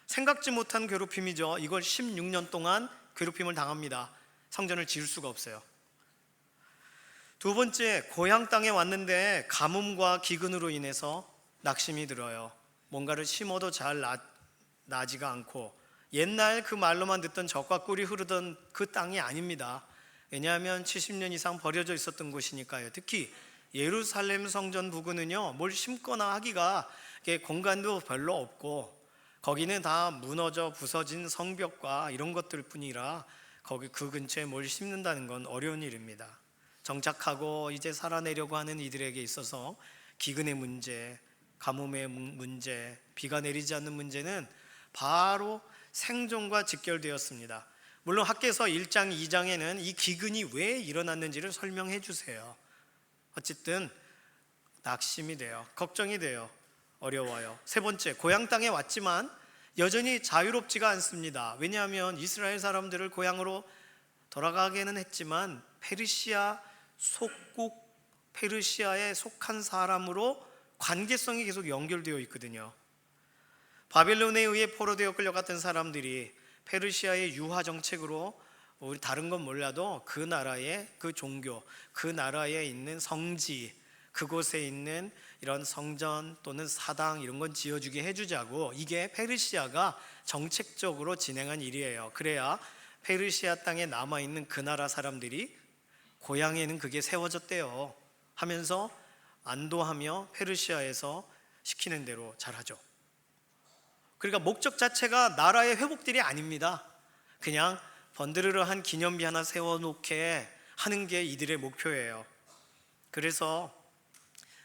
생각지 못한 괴롭힘이죠. 이걸 16년 동안 괴롭힘을 당합니다. 성전을 지을 수가 없어요. 두 번째, 고향 땅에 왔는데 가뭄과 기근으로 인해서 낙심이 들어요. 뭔가를 심어도 잘 나지가 않고, 옛날 그 말로만 듣던 젖과 꿀이 흐르던 그 땅이 아닙니다. 왜냐하면 70년 이상 버려져 있었던 곳이니까요. 특히 예루살렘 성전 부근은요, 뭘 심거나 하기가 이게 공간도 별로 없고 거기는 다 무너져 부서진 성벽과 이런 것들 뿐이라 거기 그 근처에 뭘 심는다는 건 어려운 일입니다. 정착하고 이제 살아내려고 하는 이들에게 있어서 기근의 문제, 가뭄의 문제, 비가 내리지 않는 문제는 바로 생존과 직결되었습니다. 물론 학개서 1장 2장에는 이 기근이 왜 일어났는지를 설명해 주세요. 어쨌든 낙심이 돼요. 걱정이 돼요. 어려워요. 세 번째, 고향 땅에 왔지만 여전히 자유롭지가 않습니다. 왜냐하면 이스라엘 사람들을 고향으로 돌아가게는 했지만 페르시아 속국, 페르시아에 속한 사람으로 관계성이 계속 연결되어 있거든요. 바벨론에 의해 포로되어 끌려갔던 사람들이 페르시아의 유화 정책으로 우리 다른 건 몰라도 그 나라의 그 종교, 그 나라에 있는 성지, 그곳에 있는 이런 성전 또는 사당 이런 건 지어주게 해주자고, 이게 페르시아가 정책적으로 진행한 일이에요. 그래야 페르시아 땅에 남아있는 그 나라 사람들이 고향에는 그게 세워졌대요 하면서 안도하며 페르시아에서 시키는 대로 잘하죠. 그러니까 목적 자체가 나라의 회복들이 아닙니다. 그냥 번드르르한 기념비 하나 세워놓게 하는 게 이들의 목표예요. 그래서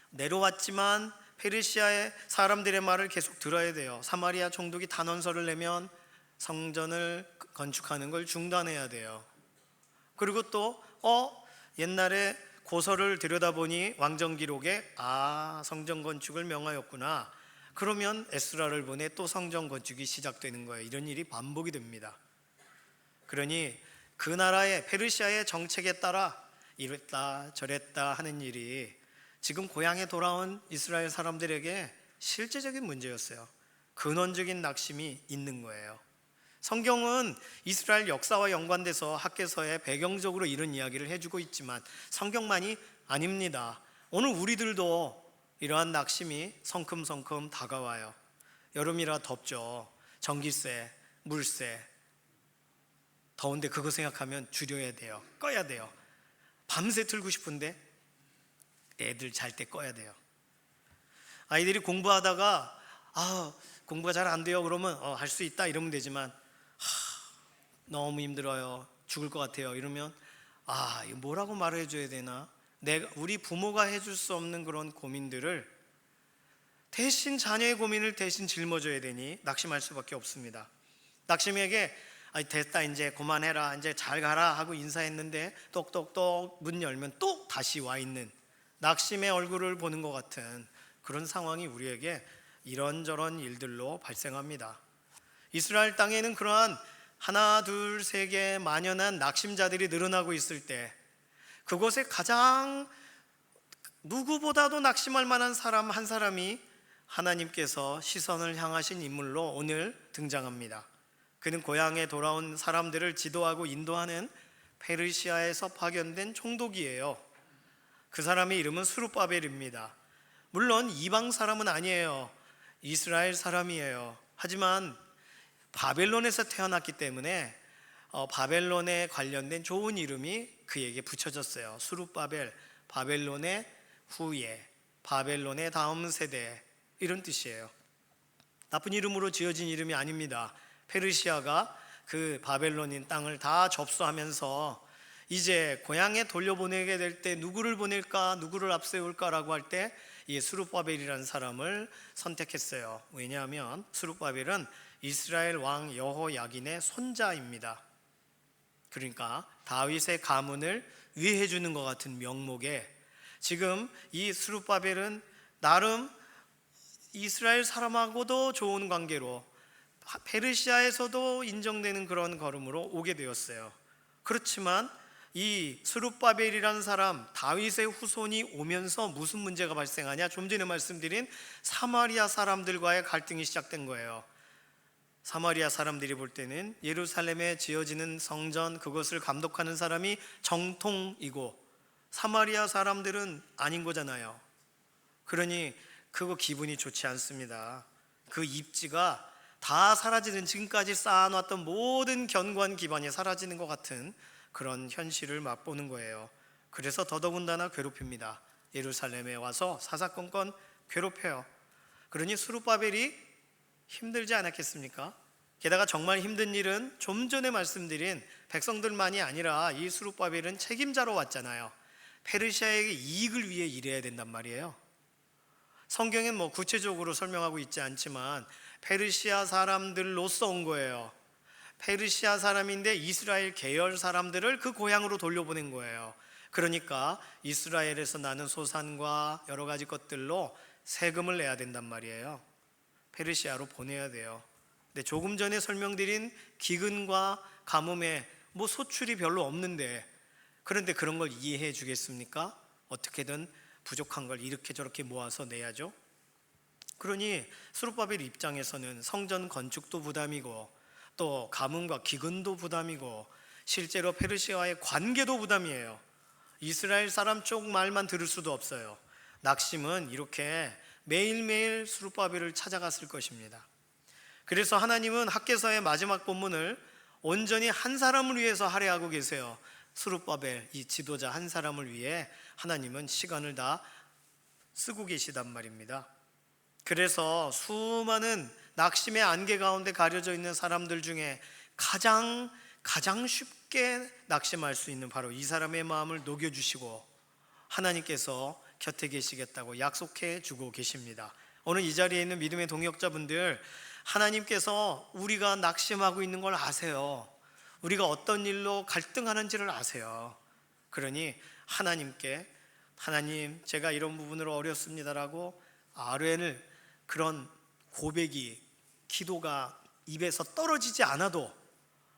내려왔지만 페르시아의 사람들의 말을 계속 들어야 돼요. 사마리아 총독이 단원서를 내면 성전을 건축하는 걸 중단해야 돼요. 그리고 또 옛날에 고서를 들여다보니 왕정기록에 성전 건축을 명하였구나. 그러면 에스라를 보내 또 성전 건축이 시작되는 거예요. 이런 일이 반복이 됩니다. 그러니 그 나라의 페르시아의 정책에 따라 이랬다 저랬다 하는 일이 지금 고향에 돌아온 이스라엘 사람들에게 실제적인 문제였어요. 근원적인 낙심이 있는 거예요. 성경은 이스라엘 역사와 연관돼서 학개서에 배경적으로 이런 이야기를 해주고 있지만 성경만이 아닙니다. 오늘 우리들도 이러한 낙심이 성큼성큼 다가와요. 여름이라 덥죠. 전기세, 물세. 더운데 그거 생각하면 줄여야 돼요. 꺼야 돼요. 밤새 틀고 싶은데 애들 잘 때 꺼야 돼요. 아이들이 공부하다가 공부가 잘 안 돼요 그러면 할 수 있다 이러면 되지만 너무 힘들어요, 죽을 것 같아요 이러면 이거 뭐라고 말해줘야 되나, 우리 부모가 해줄 수 없는 그런 고민들을 대신 자녀의 고민을 대신 짊어져야 되니 낙심할 수밖에 없습니다. 낙심에게 됐다 이제 그만해라 이제 잘 가라 하고 인사했는데 똑똑똑 문 열면 또 다시 와 있는 낙심의 얼굴을 보는 것 같은 그런 상황이 우리에게 이런저런 일들로 발생합니다. 이스라엘 땅에는 그러한 하나 둘 세 개 만연한 낙심자들이 늘어나고 있을 때 그곳에 가장 누구보다도 낙심할 만한 사람 한 사람이 하나님께서 시선을 향하신 인물로 오늘 등장합니다. 그는 고향에 돌아온 사람들을 지도하고 인도하는 페르시아에서 파견된 총독이에요. 그 사람의 이름은 스룹바벨입니다. 물론 이방 사람은 아니에요. 이스라엘 사람이에요. 하지만 바벨론에서 태어났기 때문에 바벨론에 관련된 좋은 이름이 그에게 붙여졌어요. 스룹바벨, 바벨론의 후예, 바벨론의 다음 세대, 이런 뜻이에요. 나쁜 이름으로 지어진 이름이 아닙니다. 페르시아가 그 바벨론인 땅을 다 접수하면서 이제 고향에 돌려보내게 될 때 누구를 보낼까, 누구를 앞세울까라고 할 때 이 스룹바벨이라는 사람을 선택했어요. 왜냐하면 스룹바벨은 이스라엘 왕 여호야긴의 손자입니다. 그러니까 다윗의 가문을 위해 주는 것 같은 명목에 지금 이 스룹바벨은 나름 이스라엘 사람하고도 좋은 관계로 페르시아에서도 인정되는 그런 걸음으로 오게 되었어요. 그렇지만 이 스룹바벨이라는 사람, 다윗의 후손이 오면서 무슨 문제가 발생하냐? 좀 전에 말씀드린 사마리아 사람들과의 갈등이 시작된 거예요. 사마리아 사람들이 볼 때는 예루살렘에 지어지는 성전, 그것을 감독하는 사람이 정통이고 사마리아 사람들은 아닌 거잖아요. 그러니 그거 기분이 좋지 않습니다. 그 입지가 다 사라지는, 지금까지 쌓아놨던 모든 견고한 기반이 사라지는 것 같은 그런 현실을 맛보는 거예요. 그래서 더더군다나 괴롭힙니다. 예루살렘에 와서 사사건건 괴롭혀요. 그러니 스룹바벨이 힘들지 않았겠습니까? 게다가 정말 힘든 일은 좀 전에 말씀드린 백성들만이 아니라 이 스룹바벨은 책임자로 왔잖아요. 페르시아에게 이익을 위해 일해야 된단 말이에요. 성경엔 뭐 구체적으로 설명하고 있지 않지만 페르시아 사람들로서 온 거예요. 페르시아 사람인데 이스라엘 계열 사람들을 그 고향으로 돌려보낸 거예요. 그러니까 이스라엘에서 나는 소산과 여러 가지 것들로 세금을 내야 된단 말이에요. 페르시아로 보내야 돼요. 근데 조금 전에 설명드린 기근과 가뭄에 뭐 소출이 별로 없는데, 그런데 그런 걸 이해해 주겠습니까? 어떻게든 부족한 걸 이렇게 저렇게 모아서 내야죠. 그러니 스룹바벨 입장에서는 성전 건축도 부담이고 또 가뭄과 기근도 부담이고 실제로 페르시아와의 관계도 부담이에요. 이스라엘 사람 쪽 말만 들을 수도 없어요. 낙심은 이렇게 매일매일 스룹바벨을 찾아갔을 것입니다. 그래서 하나님은 학개서의 마지막 본문을 온전히 한 사람을 위해서 할애하고 계세요. 스룹바벨, 이 지도자 한 사람을 위해 하나님은 시간을 다 쓰고 계시단 말입니다. 그래서 수많은 낙심의 안개 가운데 가려져 있는 사람들 중에 가장 쉽게 낙심할 수 있는 바로 이 사람의 마음을 녹여주시고 하나님께서 곁에 계시겠다고 약속해 주고 계십니다. 오늘 이 자리에 있는 믿음의 동역자분들, 하나님께서 우리가 낙심하고 있는 걸 아세요. 우리가 어떤 일로 갈등하는지를 아세요. 그러니 하나님께, 하나님 제가 이런 부분으로 어렵습니다라고 아뢰는 그런 고백이, 기도가 입에서 떨어지지 않아도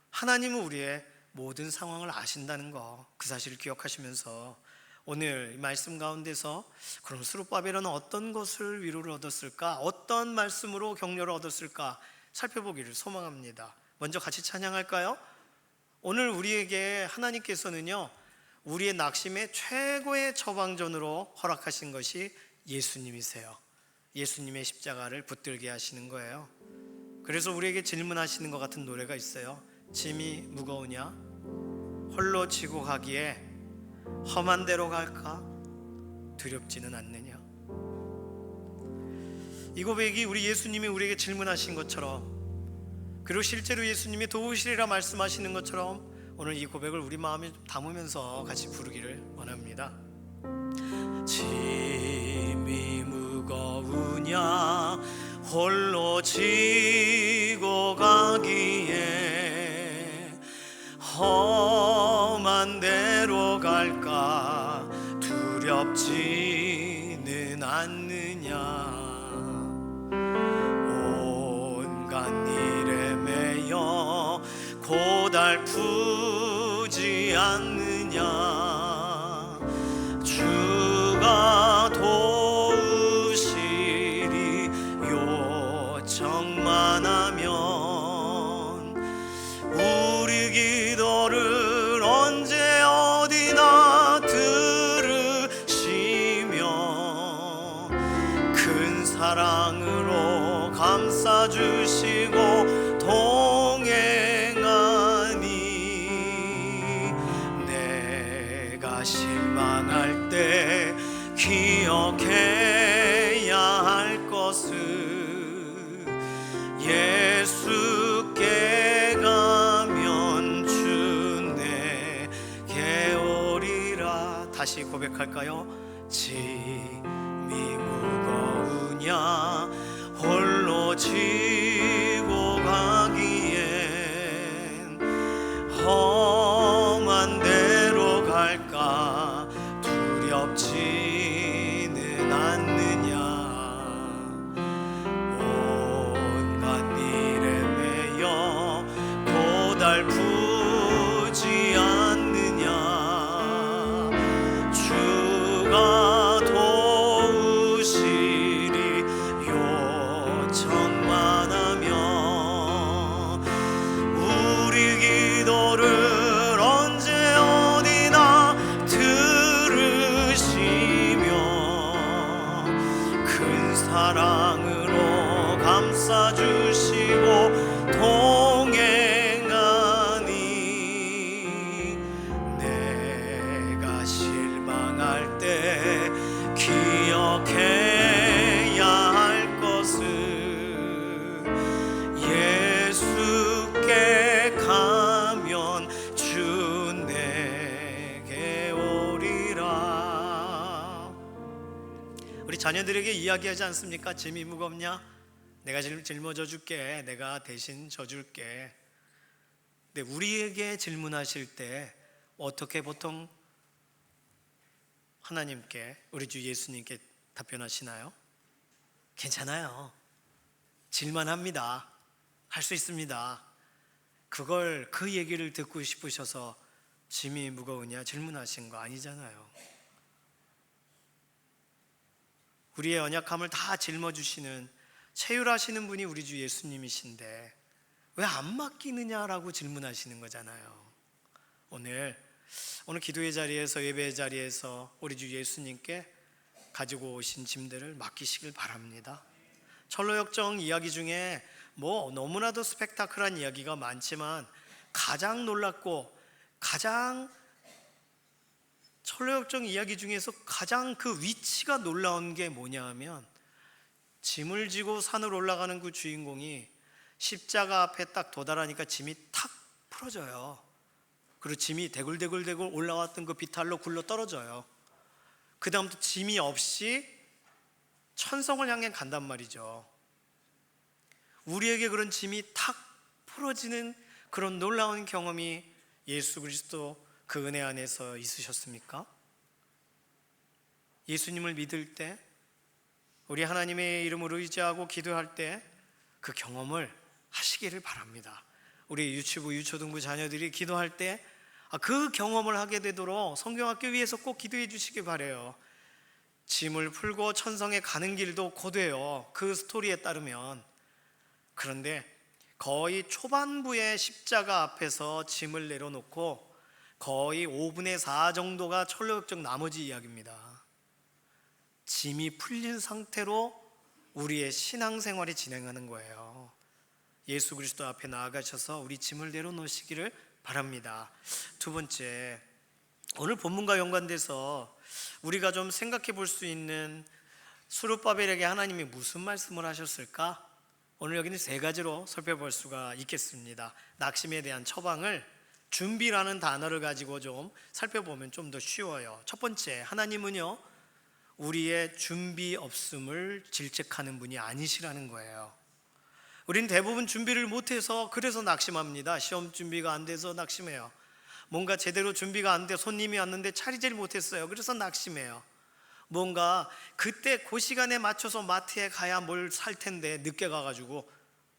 하나님은 우리의 모든 상황을 아신다는 거, 그 사실을 기억하시면서 오늘 이 말씀 가운데서 그럼 스룹바벨은 어떤 것을 위로를 얻었을까, 어떤 말씀으로 격려를 얻었을까 살펴보기를 소망합니다. 먼저 같이 찬양할까요? 오늘 우리에게 하나님께서는요, 우리의 낙심의 최고의 처방전으로 허락하신 것이 예수님이세요. 예수님의 십자가를 붙들게 하시는 거예요. 그래서 우리에게 질문하시는 것 같은 노래가 있어요. 짐이 무거우냐? 홀로 지고 가기에 험한 데로 갈까? 두렵지는 않느냐? 이 고백이 우리 예수님이 우리에게 질문하신 것처럼, 그리고 실제로 예수님이 도우시리라 말씀하시는 것처럼 오늘 이 고백을 우리 마음에 담으면서 같이 부르기를 원합니다. 짐이 무거우냐? 홀로 지고 가기에 험한 데로 갈까? 두렵지는 않느냐? 온갖 일에 매여 고달프지 않느냐? 주가 도우시리 요청만 하면 우리 기도를 언제 어디나 들으시며 큰 사랑으로 감싸주시고 동행하니 내가 실망할 때 기억해야 할 것은 예수께 가면 주 내게 오리라. 다시 고백할까요? 짐이 무거우냐? 홀로 지고 가기엔 험한 데로 갈까? 두렵지는 않느냐? 온갖 일에 매여 고달프지 않느냐? 주가 도우시리 요청만 하면 우리 기도를 언제 어디나 들으시며 큰 사랑으로 감싸주시고 동행하니 내가 실망할 때 기억해야 할 것은 자녀들에게 이야기하지 않습니까? 짐이 무겁냐? 내가 짊어져 줄게. 내가 대신 져줄게. 근데 우리에게 질문하실 때 어떻게 보통 하나님께, 우리 주 예수님께 답변하시나요? 괜찮아요. 질만합니다. 할 수 있습니다. 그 얘기를 듣고 싶으셔서 짐이 무거우냐 질문하신 거 아니잖아요. 우리의 연약함을 다 짊어주시는, 체휼하시는 분이 우리 주 예수님이신데 왜 안 맡기느냐라고 질문하시는 거잖아요. 오늘 기도의 자리에서, 예배의 자리에서 우리 주 예수님께 가지고 오신 짐들을 맡기시길 바랍니다. 철로역정 이야기 중에 너무나도 스펙타클한 이야기가 많지만 가장 놀랍고 철로역정 이야기 중에서 가장 그 위치가 놀라운 게 뭐냐 하면, 짐을 지고 산으로 올라가는 그 주인공이 십자가 앞에 딱 도달하니까 짐이 탁 풀어져요. 그리고 짐이 대굴대굴 올라왔던 그 비탈로 굴러 떨어져요. 그 다음부터 짐이 없이 천성을 향해 간단 말이죠. 우리에게 그런 짐이 탁 풀어지는 그런 놀라운 경험이 예수 그리스도 그 은혜 안에서 있으셨습니까? 예수님을 믿을 때, 우리 하나님의 이름으로 의지하고 기도할 때 그 경험을 하시기를 바랍니다. 우리 유치부, 유초등부 자녀들이 기도할 때 그 경험을 하게 되도록 성경학교 위에서 꼭 기도해 주시기 바라요. 짐을 풀고 천성에 가는 길도 고돼요, 그 스토리에 따르면. 그런데 거의 초반부에 십자가 앞에서 짐을 내려놓고 거의 5분의 4 정도가 철로역정 나머지 이야기입니다. 짐이 풀린 상태로 우리의 신앙생활이 진행하는 거예요. 예수 그리스도 앞에 나아가셔서 우리 짐을 내려놓으시기를 바랍니다. 두 번째, 오늘 본문과 연관돼서 우리가 좀 생각해 볼 수 있는, 스룹바벨에게 하나님이 무슨 말씀을 하셨을까? 오늘 여기는 세 가지로 살펴볼 수가 있겠습니다. 낙심에 대한 처방을 준비라는 단어를 가지고 좀 살펴보면 좀 더 쉬워요. 첫 번째, 하나님은요 우리의 준비 없음을 질책하는 분이 아니시라는 거예요. 우리는 대부분 준비를 못해서 그래서 낙심합니다. 시험 준비가 안 돼서 낙심해요. 뭔가 제대로 준비가 안 돼, 손님이 왔는데 차리질 못했어요. 그래서 낙심해요. 뭔가 그때 그 시간에 맞춰서 마트에 가야 뭘 살 텐데 늦게 가가지고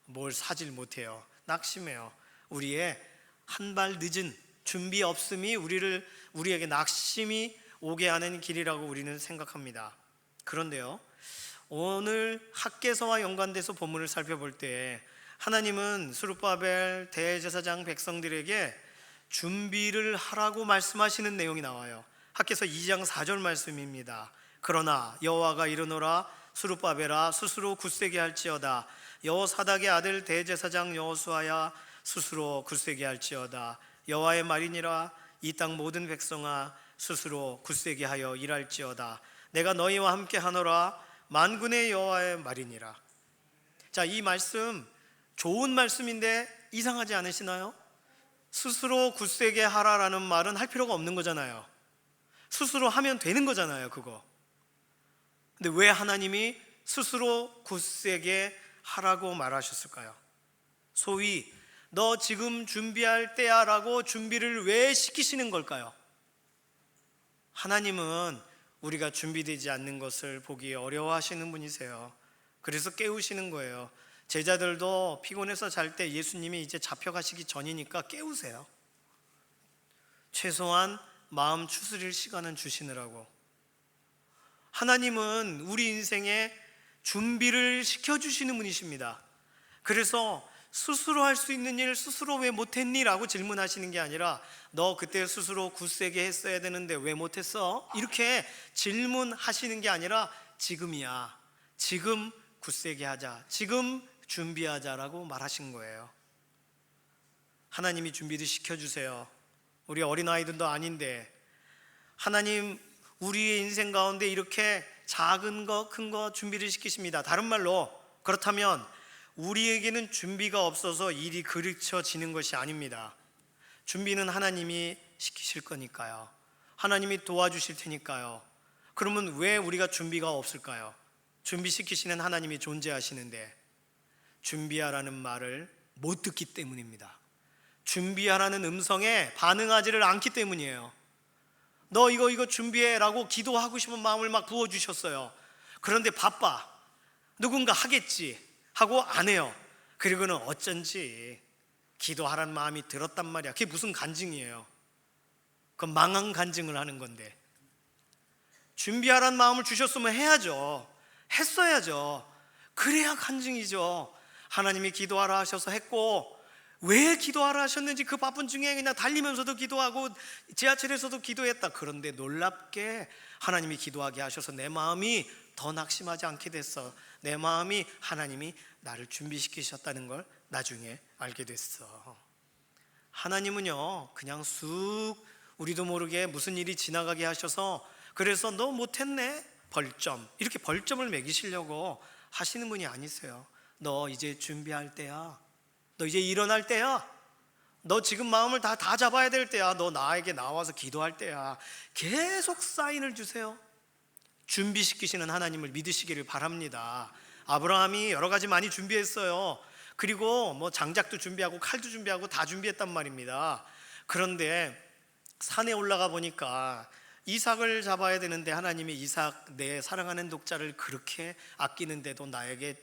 뭘 사질 못해요. 낙심해요. 우리의 한 발 늦은 준비 없음이 우리에게 낙심이 오게 하는 길이라고 우리는 생각합니다. 그런데요, 오늘 학개서와 연관돼서 본문을 살펴볼 때 하나님은 스룹바벨 대제사장 백성들에게 준비를 하라고 말씀하시는 내용이 나와요. 학개서 2장 4절 말씀입니다. 그러나 여호와가 이르노라, 스룹바벨아 스스로 굳세게 할지어다. 여호사닥의 아들 대제사장 여호수아야 스스로 굳세게 할지어다. 여호와의 말이니라, 이 땅 모든 백성아 스스로 굳세게 하여 일할지어다. 내가 너희와 함께 하노라, 만군의 여호와의 말이니라. 자, 이 말씀 좋은 말씀인데 이상하지 않으시나요? 스스로 굳세게 하라라는 말은 할 필요가 없는 거잖아요. 스스로 하면 되는 거잖아요, 그거. 근데 왜 하나님이 스스로 굳세게 하라고 말하셨을까요? 소위 너 지금 준비할 때야 라고 준비를 왜 시키시는 걸까요? 하나님은 우리가 준비되지 않는 것을 보기 어려워하시는 분이세요. 그래서 깨우시는 거예요. 제자들도 피곤해서 잘 때 예수님이 이제 잡혀가시기 전이니까 깨우세요. 최소한 마음 추스릴 시간은 주시느라고. 하나님은 우리 인생에 준비를 시켜주시는 분이십니다. 그래서 스스로 할 수 있는 일 스스로 왜 못했니? 라고 질문하시는 게 아니라 너 그때 스스로 굳세게 했어야 되는데 왜 못했어? 이렇게 질문하시는 게 아니라 지금이야, 지금 굳세게 하자, 지금 준비하자라고 말하신 거예요. 하나님이 준비를 시켜주세요. 우리 어린아이들도 아닌데 하나님 우리의 인생 가운데 이렇게 작은 거 큰 거 준비를 시키십니다. 다른 말로 그렇다면 우리에게는 준비가 없어서 일이 그르쳐지는 것이 아닙니다. 준비는 하나님이 시키실 거니까요. 하나님이 도와주실 테니까요. 그러면 왜 우리가 준비가 없을까요? 준비시키시는 하나님이 존재하시는데 준비하라는 말을 못 듣기 때문입니다. 준비하라는 음성에 반응하지를 않기 때문이에요. 너 이거 준비해라고 기도하고 싶은 마음을 막 부어주셨어요. 그런데 바빠, 누군가 하겠지 하고 안 해요. 그리고는 어쩐지 기도하라는 마음이 들었단 말이야. 그게 무슨 간증이에요? 그건 망한 간증을 하는 건데, 준비하라는 마음을 주셨으면 해야죠. 했어야죠. 그래야 간증이죠. 하나님이 기도하라 하셔서 했고, 왜 기도하라 하셨는지 그 바쁜 중에 그냥 달리면서도 기도하고 지하철에서도 기도했다. 그런데 놀랍게 하나님이 기도하게 하셔서 내 마음이 더 낙심하지 않게 됐어. 내 마음이 하나님이 나를 준비시키셨다는 걸 나중에 알게 됐어. 하나님은요, 그냥 쑥 우리도 모르게 무슨 일이 지나가게 하셔서, 그래서 너 못했네, 벌점, 이렇게 벌점을 매기시려고 하시는 분이 아니세요. 너 이제 준비할 때야. 너 이제 일어날 때야. 너 지금 마음을 다 잡아야 될 때야. 너 나에게 나와서 기도할 때야. 계속 사인을 주세요. 준비시키시는 하나님을 믿으시기를 바랍니다. 아브라함이 여러 가지 많이 준비했어요. 그리고 뭐 장작도 준비하고 칼도 준비하고 다 준비했단 말입니다. 그런데 산에 올라가 보니까 이삭을 잡아야 되는데 하나님이 이삭, 내 사랑하는 독자를 그렇게 아끼는데도 나에게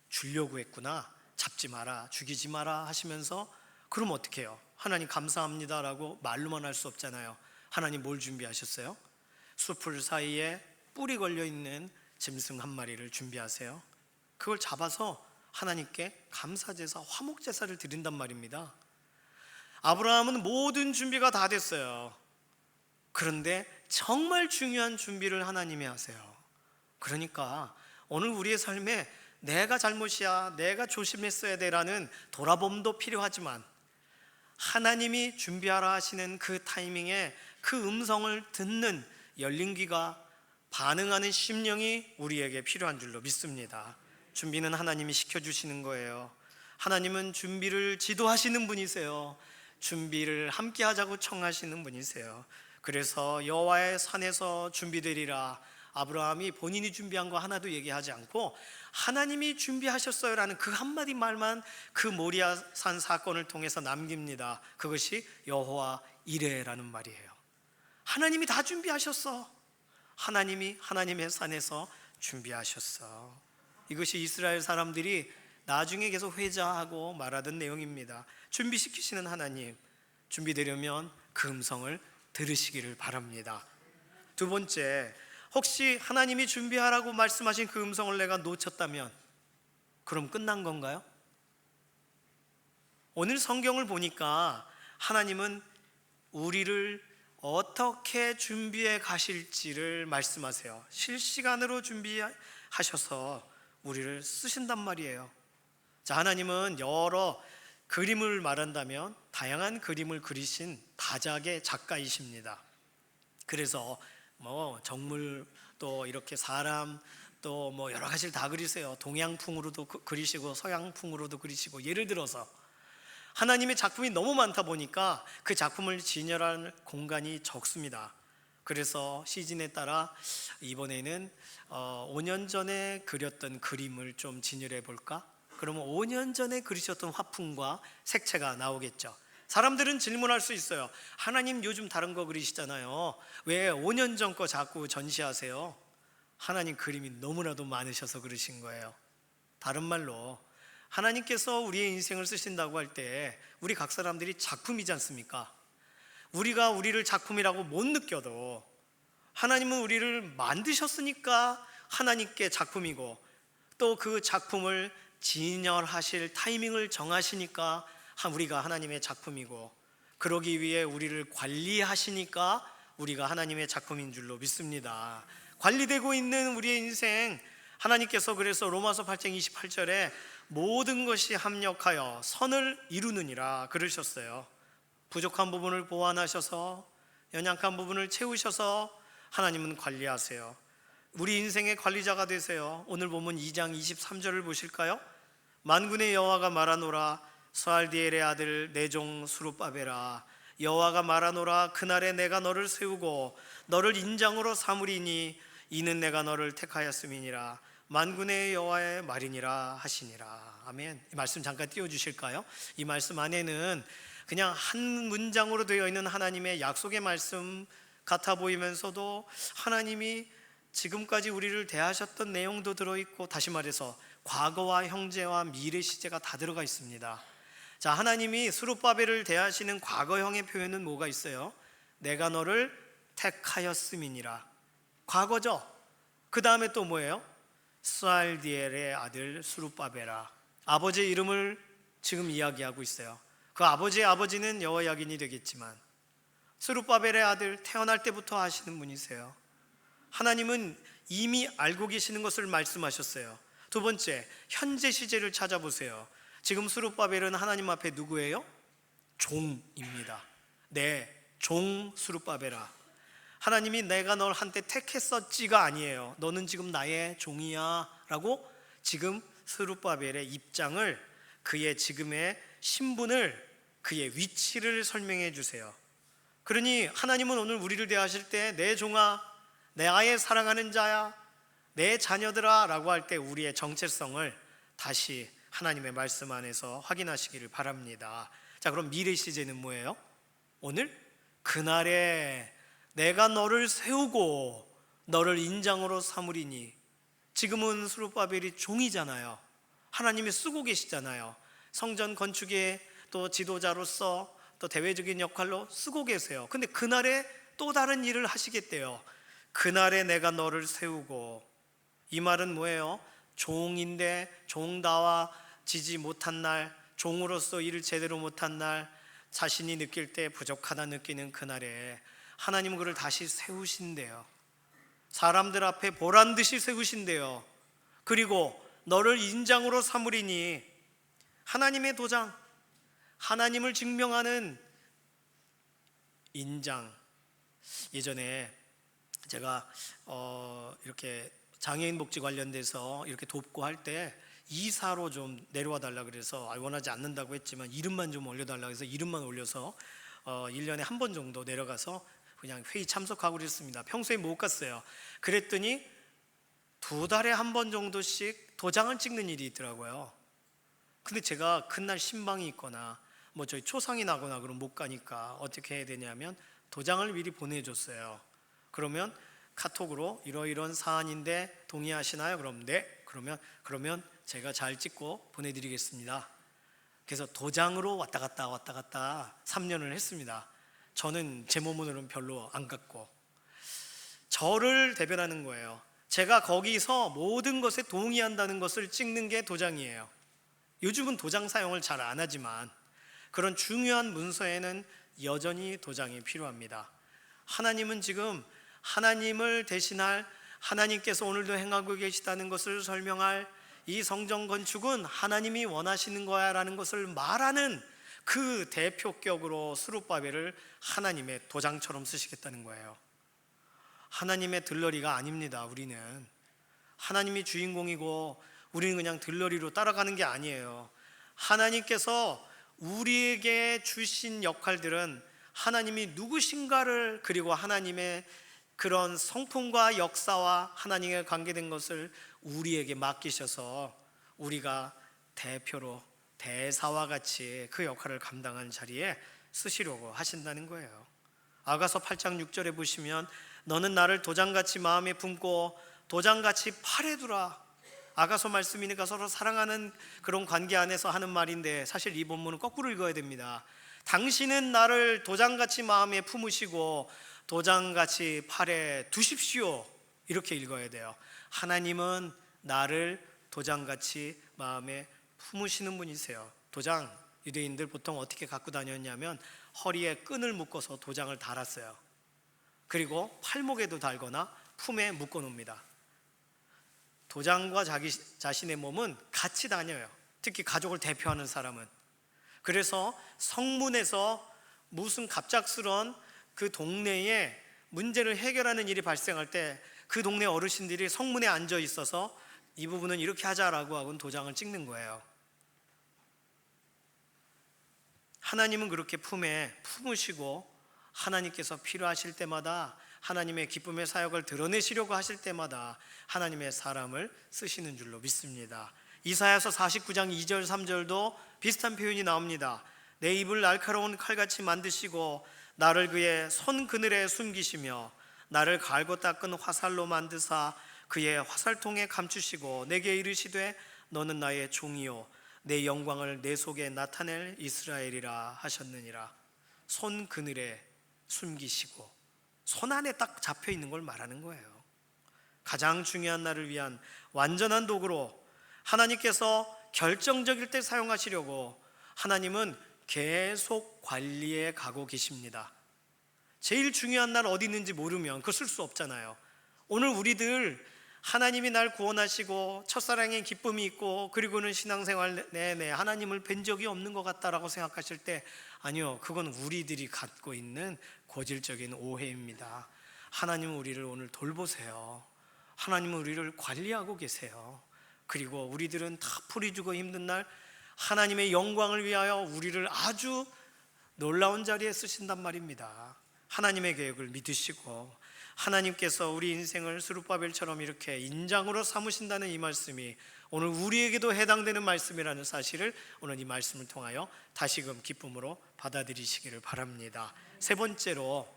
주려고 했구나. 잡지 마라, 죽이지 마라 하시면서, 그럼 어떻게 해요? 하나님 감사합니다라고 말로만 할 수 없잖아요. 하나님 뭘 준비하셨어요? 숲풀 사이에 뿔이 걸려있는 짐승 한 마리를 준비하세요. 그걸 잡아서 하나님께 감사제사, 화목제사를 드린단 말입니다. 아브라함은 모든 준비가 다 됐어요. 그런데 정말 중요한 준비를 하나님이 하세요. 그러니까 오늘 우리의 삶에 내가 잘못이야, 내가 조심했어야 돼라는 돌아봄도 필요하지만, 하나님이 준비하라 하시는 그 타이밍에 그 음성을 듣는 열린 귀가, 반응하는 심령이 우리에게 필요한 줄로 믿습니다. 준비는 하나님이 시켜주시는 거예요. 하나님은 준비를 지도하시는 분이세요. 준비를 함께 하자고 청하시는 분이세요. 그래서 여호와의 산에서 준비되리라, 아브라함이 본인이 준비한 거 하나도 얘기하지 않고 하나님이 준비하셨어요라는 그 한마디 말만 그 모리아 산 사건을 통해서 남깁니다. 그것이 여호와 이레라는 말이에요. 하나님이 다 준비하셨어. 하나님이 하나님의 산에서 준비하셨어. 이것이 이스라엘 사람들이 나중에 계속 회자하고 말하던 내용입니다. 준비시키시는 하나님, 준비되려면 그 음성을 들으시기를 바랍니다. 두 번째, 혹시 하나님이 준비하라고 말씀하신 그 음성을 내가 놓쳤다면 그럼 끝난 건가요? 오늘 성경을 보니까 하나님은 우리를 어떻게 준비해 가실지를 말씀하세요. 실시간으로 준비하셔서 우리를 쓰신단 말이에요. 자, 하나님은 여러 그림을 말한다면 다양한 그림을 그리신 다작의 작가이십니다. 그래서 뭐 정물, 또 이렇게 사람, 또 뭐 여러 가지를 다 그리세요. 동양풍으로도 그리시고 서양풍으로도 그리시고. 예를 들어서 하나님의 작품이 너무 많다 보니까 그 작품을 진열할 공간이 적습니다. 그래서 시즌에 따라 이번에는 5년 전에 그렸던 그림을 좀 진열해 볼까? 그러면 5년 전에 그리셨던 화풍과 색채가 나오겠죠. 사람들은 질문할 수 있어요. 하나님 요즘 다른 거 그리시잖아요. 왜 5년 전 거 자꾸 전시하세요? 하나님 그림이 너무나도 많으셔서 그러신 거예요. 다른 말로 하나님께서 우리의 인생을 쓰신다고 할 때 우리 각 사람들이 작품이지 않습니까? 우리가 우리를 작품이라고 못 느껴도 하나님은 우리를 만드셨으니까 하나님께 작품이고, 또 그 작품을 진열하실 타이밍을 정하시니까 우리가 하나님의 작품이고, 그러기 위해 우리를 관리하시니까 우리가 하나님의 작품인 줄로 믿습니다. 관리되고 있는 우리의 인생, 하나님께서 그래서 로마서 8장 28절에 모든 것이 합력하여 선을 이루느니라 그러셨어요. 부족한 부분을 보완하셔서 연약한 부분을 채우셔서 하나님은 관리하세요. 우리 인생의 관리자가 되세요. 오늘 보면 2장 23절을 보실까요? 만군의 여호와가 말하노라, 스알디엘의 아들 내 종 스룹바벨아, 여호와가 말하노라, 그날에 내가 너를 세우고 너를 인장으로 삼으리니 이는 내가 너를 택하였음이니라 만군의 여호와의 말이니라 하시니라. 아멘. 이 말씀 잠깐 띄워주실까요? 이 말씀 안에는 그냥 한 문장으로 되어 있는 하나님의 약속의 말씀 같아 보이면서도 하나님이 지금까지 우리를 대하셨던 내용도 들어있고, 다시 말해서 과거와 형제와 미래 시제가 다 들어가 있습니다. 자, 하나님이 스룹바벨을 대하시는 과거형의 표현은 뭐가 있어요? 내가 너를 택하였음이니라. 과거죠. 그 다음에 또 뭐예요? 스알디엘의 아들 스룹바벨아. 아버지의 이름을 지금 이야기하고 있어요. 그 아버지의 아버지는 여호야긴이 되겠지만 스룹바벨의 아들, 태어날 때부터 아시는 분이세요. 하나님은 이미 알고 계시는 것을 말씀하셨어요. 두 번째, 현재 시제를 찾아보세요. 지금 스룹바벨은 하나님 앞에 누구예요? 종입니다. 네, 종 스룹바벨아. 하나님이 내가 널 한때 택했었지가 아니에요. 너는 지금 나의 종이야 라고 지금 스룹바벨의 입장을, 그의 지금의 신분을, 그의 위치를 설명해 주세요. 그러니 하나님은 오늘 우리를 대하실 때 내 종아, 내 아예 사랑하는 자야, 내 자녀들아 라고 할 때 우리의 정체성을 다시 하나님의 말씀 안에서 확인하시기를 바랍니다. 자, 그럼 미래 시제는 뭐예요? 오늘 그날에 내가 너를 세우고 너를 인장으로 삼으리니. 지금은 스룹바벨이 종이잖아요. 하나님이 쓰고 계시잖아요. 성전 건축의 또 지도자로서 또 대외적인 역할로 쓰고 계세요. 근데 그날에 또 다른 일을 하시겠대요. 그날에 내가 너를 세우고. 이 말은 뭐예요? 종인데 종다워지지 못한 날, 종으로서 일을 제대로 못한 날, 자신이 느낄 때 부족하다 느끼는 그날에 하나님은 그를 다시 세우신대요. 사람들 앞에 보란듯이 세우신대요. 그리고 너를 인장으로 삼으리니. 하나님의 도장, 하나님을 증명하는 인장. 예전에 제가 이렇게 장애인 복지 관련돼서 이렇게 돕고 할 때 이사로 좀 내려와 달라 그래서 원하지 않는다고 했지만 이름만 좀 올려달라 해서 이름만 올려서 1년에 한 번 정도 내려가서 그냥 회의 참석하고 그랬습니다. 평소에 못 갔어요. 그랬더니 2달에 한 번 정도씩 도장을 찍는 일이 있더라고요. 근데 제가 그날 신방이 있거나 뭐 저희 초상이 나거나 그럼 못 가니까 어떻게 해야 되냐면 도장을 미리 보내줬어요. 그러면 카톡으로 이러이런 사안인데 동의하시나요? 그럼 네. 그러면 제가 잘 찍고 보내드리겠습니다. 그래서 도장으로 왔다 갔다 3년을 했습니다. 저는 제 몸으로는 별로 안 갔고, 저를 대변하는 거예요. 제가 거기서 모든 것에 동의한다는 것을 찍는 게 도장이에요. 요즘은 도장 사용을 잘 안 하지만 그런 중요한 문서에는 여전히 도장이 필요합니다. 하나님은 지금 하나님을 대신할, 하나님께서 오늘도 행하고 계시다는 것을 설명할 이 성전 건축은 하나님이 원하시는 거야 라는 것을 말하는 그 대표격으로 스룹바벨을 하나님의 도장처럼 쓰시겠다는 거예요. 하나님의 들러리가 아닙니다. 우리는 하나님이 주인공이고 우리는 그냥 들러리로 따라가는 게 아니에요. 하나님께서 우리에게 주신 역할들은 하나님이 누구신가를, 그리고 하나님의 그런 성품과 역사와 하나님과 관계된 것을 우리에게 맡기셔서 우리가 대표로 대사와 같이 그 역할을 감당하는 자리에 쓰시려고 하신다는 거예요. 아가서 8장 6절에 보시면 너는 나를 도장같이 마음에 품고 도장같이 팔에 두라. 아가서 말씀이니까 서로 사랑하는 그런 관계 안에서 하는 말인데 사실 이 본문은 거꾸로 읽어야 됩니다. 당신은 나를 도장같이 마음에 품으시고 도장같이 팔에 두십시오. 이렇게 읽어야 돼요. 하나님은 나를 도장같이 마음에 품으시는 분이세요. 도장, 유대인들 보통 어떻게 갖고 다녔냐면 허리에 끈을 묶어서 도장을 달았어요. 그리고 팔목에도 달거나 품에 묶어 놓습니다. 도장과 자기 자신의 몸은 같이 다녀요. 특히 가족을 대표하는 사람은. 그래서 성문에서 무슨 갑작스런 그 동네에 문제를 해결하는 일이 발생할 때 그 동네 어르신들이 성문에 앉아 있어서 이 부분은 이렇게 하자라고 하고 도장을 찍는 거예요. 하나님은 그렇게 품에 품으시고 하나님께서 필요하실 때마다 하나님의 기쁨의 사역을 드러내시려고 하실 때마다 하나님의 사람을 쓰시는 줄로 믿습니다. 이사야서 49장 2절 3절도 비슷한 표현이 나옵니다. 내 입을 날카로운 칼같이 만드시고 나를 그의 손 그늘에 숨기시며 나를 갈고 닦은 화살로 만드사 그의 화살통에 감추시고 내게 이르시되 너는 나의 종이요 내 영광을 내 속에 나타낼 이스라엘이라 하셨느니라. 손 그늘에 숨기시고 손 안에 딱 잡혀 있는 걸 말하는 거예요. 가장 중요한 날을 위한 완전한 도구로 하나님께서 결정적일 때 사용하시려고 하나님은 계속 관리해 가고 계십니다. 제일 중요한 날 어디 있는지 모르면 그거 쓸 수 없잖아요. 오늘 우리들 하나님이 날 구원하시고 첫사랑의 기쁨이 있고 그리고는 신앙생활 내내 하나님을 뵌 적이 없는 것 같다라고 생각하실 때 아니요, 그건 우리들이 갖고 있는 고질적인 오해입니다. 하나님은 우리를 오늘 돌보세요. 하나님은 우리를 관리하고 계세요. 그리고 우리들은 다 풀이주고 힘든 날 하나님의 영광을 위하여 우리를 아주 놀라운 자리에 쓰신단 말입니다. 하나님의 계획을 믿으시고 하나님께서 우리 인생을 스룹바벨처럼 이렇게 인장으로 삼으신다는 이 말씀이 오늘 우리에게도 해당되는 말씀이라는 사실을 오늘 이 말씀을 통하여 다시금 기쁨으로 받아들이시기를 바랍니다. 세 번째로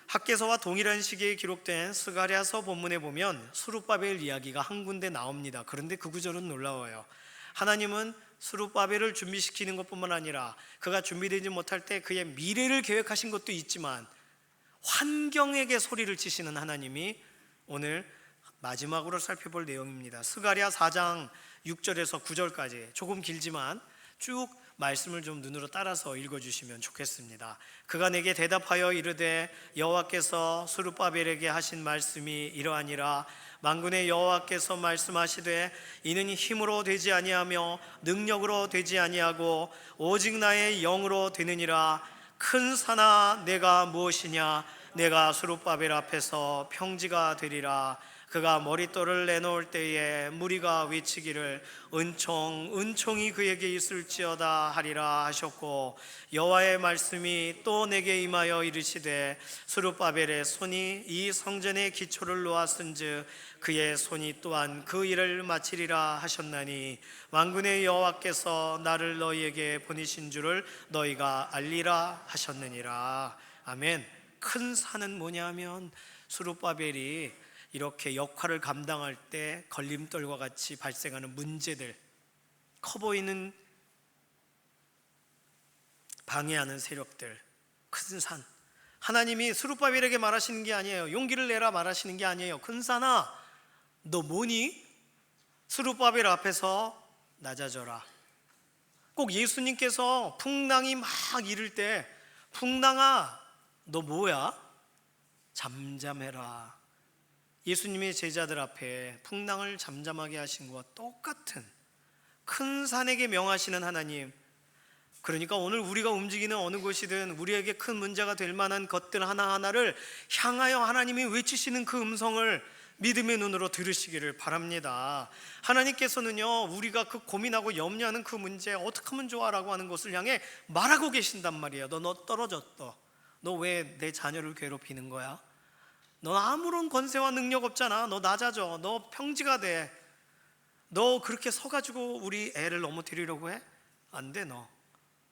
학개서와 동일한 시기에 기록된 스가랴서 본문에 보면 스룹바벨 이야기가 한 군데 나옵니다. 그런데 그 구절은 놀라워요. 하나님은 스룹바벨을 준비시키는 것뿐만 아니라 그가 준비되지 못할 때 그의 미래를 계획하신 것도 있지만 환경에게 소리를 치시는 하나님이 오늘 마지막으로 살펴볼 내용입니다. 스가랴 4장 6절에서 9절까지 조금 길지만 쭉 말씀을 좀 눈으로 따라서 읽어주시면 좋겠습니다. 그가 내게 대답하여 이르되 여호와께서 스룹바벨에게 하신 말씀이 이러하니라. 만군의 여호와께서 말씀하시되 이는 힘으로 되지 아니하며 능력으로 되지 아니하고 오직 나의 영으로 되느니라. 큰 산아 내가 무엇이냐? 내가 스룹바벨 앞에서 평지가 되리라. 그가 머릿돌을 내놓을 때에 무리가 외치기를 은총이 그에게 있을지어다 하리라 하셨고 여호와의 말씀이 또 내게 임하여 이르시되 스룹바벨의 손이 이 성전의 기초를 놓았은즉 그의 손이 또한 그 일을 마치리라 하셨나니 만군의 여호와께서 나를 너희에게 보내신 줄을 너희가 알리라 하셨느니라. 아멘. 큰 산은 뭐냐면 스룹바벨이 이렇게 역할을 감당할 때 걸림돌과 같이 발생하는 문제들, 커 보이는 방해하는 세력들, 큰 산. 하나님이 스룹바벨에게 말하시는 게 아니에요. 용기를 내라 말하시는 게 아니에요. 큰 산아 너 뭐니? 스룹바벨 앞에서 낮아져라. 꼭 예수님께서 풍랑이 막 이를 때 풍랑아 너 뭐야? 잠잠해라. 예수님의 제자들 앞에 풍랑을 잠잠하게 하신 것과 똑같은 큰 산에게 명하시는 하나님. 그러니까 오늘 우리가 움직이는 어느 곳이든 우리에게 큰 문제가 될 만한 것들 하나하나를 향하여 하나님이 외치시는 그 음성을 믿음의 눈으로 들으시기를 바랍니다. 하나님께서는요 우리가 그 고민하고 염려하는 그 문제 어떻게 하면 좋아라고 하는 것을 향해 말하고 계신단 말이에요. 너 떨어졌어. 너 왜 내 자녀를 괴롭히는 거야? 너 아무런 권세와 능력 없잖아. 너 낮아져. 너 평지가 돼. 너 그렇게 서가지고 우리 애를 넘어뜨리려고 해? 안 돼 너.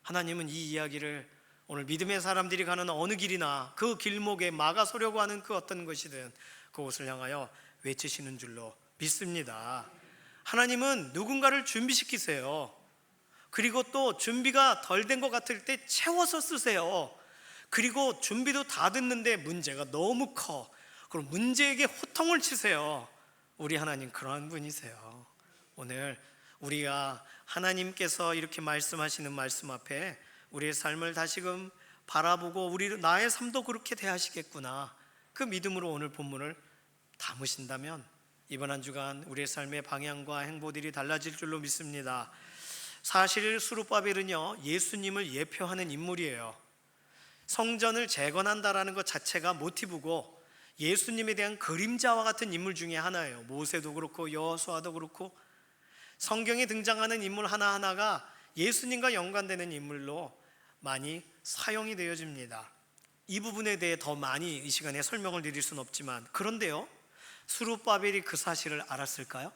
하나님은 이 이야기를 오늘 믿음의 사람들이 가는 어느 길이나 그 길목에 막아서려고 하는 그 어떤 것이든 그곳을 향하여 외치시는 줄로 믿습니다. 하나님은 누군가를 준비시키세요. 그리고 또 준비가 덜 된 것 같을 때 채워서 쓰세요. 그리고 준비도 다 됐는데 문제가 너무 커. 그럼 문제에게 호통을 치세요. 우리 하나님 그러한 분이세요. 오늘 우리가 하나님께서 이렇게 말씀하시는 말씀 앞에 우리의 삶을 다시금 바라보고 우리 나의 삶도 그렇게 대하시겠구나. 그 믿음으로 오늘 본문을 담으신다면 이번 한 주간 우리의 삶의 방향과 행보들이 달라질 줄로 믿습니다. 사실 스룹바벨은요 예수님을 예표하는 인물이에요. 성전을 재건한다라는 것 자체가 모티브고 예수님에 대한 그림자와 같은 인물 중에 하나예요. 모세도 그렇고 여호수아도 그렇고 성경에 등장하는 인물 하나하나가 예수님과 연관되는 인물로 많이 사용이 되어집니다. 이 부분에 대해 더 많이 이 시간에 설명을 드릴 수는 없지만, 그런데요, 스룹바벨이 그 사실을 알았을까요?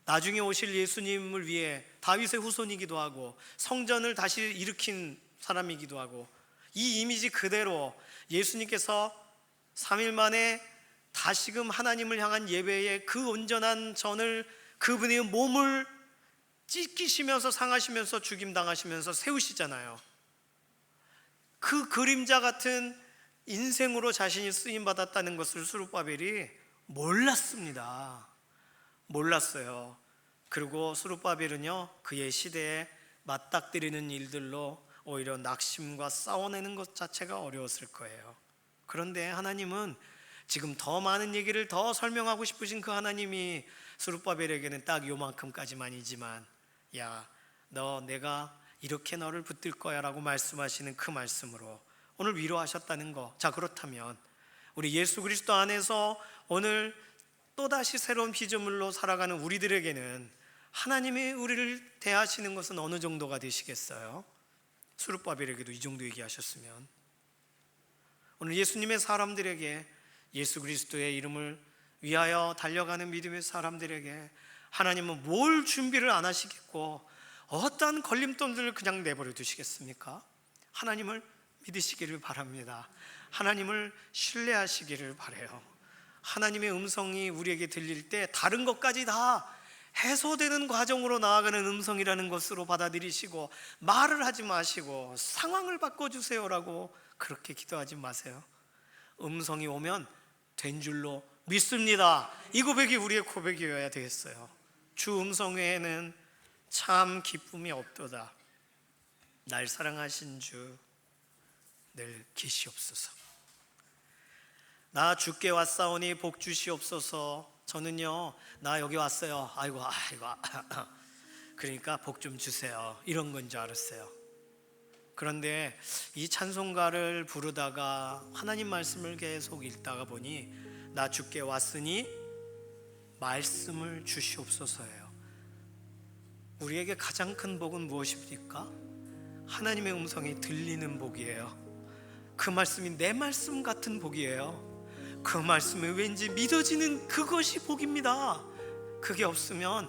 나중에 오실 예수님을 위해 다윗의 후손이기도 하고 성전을 다시 일으킨 사람이기도 하고, 이 이미지 그대로 예수님께서 3일 만에 다시금 하나님을 향한 예배의 그 온전한 전을, 그분의 몸을 찢기시면서 상하시면서 죽임당하시면서 세우시잖아요. 그 그림자 같은 인생으로 자신이 쓰임받았다는 것을 스룹바벨이 몰랐습니다. 몰랐어요. 그리고 스룹바벨은요, 그의 시대에 맞닥뜨리는 일들로 오히려 낙심과 싸워내는 것 자체가 어려웠을 거예요. 그런데 하나님은 지금 더 많은 얘기를 더 설명하고 싶으신 그 하나님이 스룹바벨에게는 딱 요만큼까지만이지만, 야, 너 내가 이렇게 너를 붙들 거야 라고 말씀하시는 그 말씀으로 오늘 위로하셨다는 거. 자, 그렇다면 우리 예수 그리스도 안에서 오늘 또다시 새로운 피조물로 살아가는 우리들에게는 하나님이 우리를 대하시는 것은 어느 정도가 되시겠어요? 스룹바벨에게도 이 정도 얘기하셨으면, 오늘 예수님의 사람들에게, 예수 그리스도의 이름을 위하여 달려가는 믿음의 사람들에게 하나님은 뭘 준비를 안 하시겠고 어떠한 걸림돌들을 그냥 내버려 두시겠습니까? 하나님을 믿으시기를 바랍니다. 하나님을 신뢰하시기를 바라요. 하나님의 음성이 우리에게 들릴 때 다른 것까지 다 해소되는 과정으로 나아가는 음성이라는 것으로 받아들이시고, 말을 하지 마시고 상황을 바꿔주세요라고 그렇게 기도하지 마세요. 음성이 오면 된 줄로 믿습니다. 이 고백이 우리의 고백이어야 되겠어요. 주 음성 외에는 참 기쁨이 없도다. 날 사랑하신 주 늘 계시옵소서. 나 주께 왔사오니 복 주시옵소서. 저는요, 나 여기 왔어요. 아이고 그러니까 복 좀 주세요, 이런 건 줄 알았어요. 그런데 이 찬송가를 부르다가 하나님 말씀을 계속 읽다가 보니 나 주께 왔으니 말씀을 주시옵소서예요. 우리에게 가장 큰 복은 무엇입니까? 하나님의 음성이 들리는 복이에요. 그 말씀이 내 말씀 같은 복이에요. 그 말씀이 왠지 믿어지는 그것이 복입니다. 그게 없으면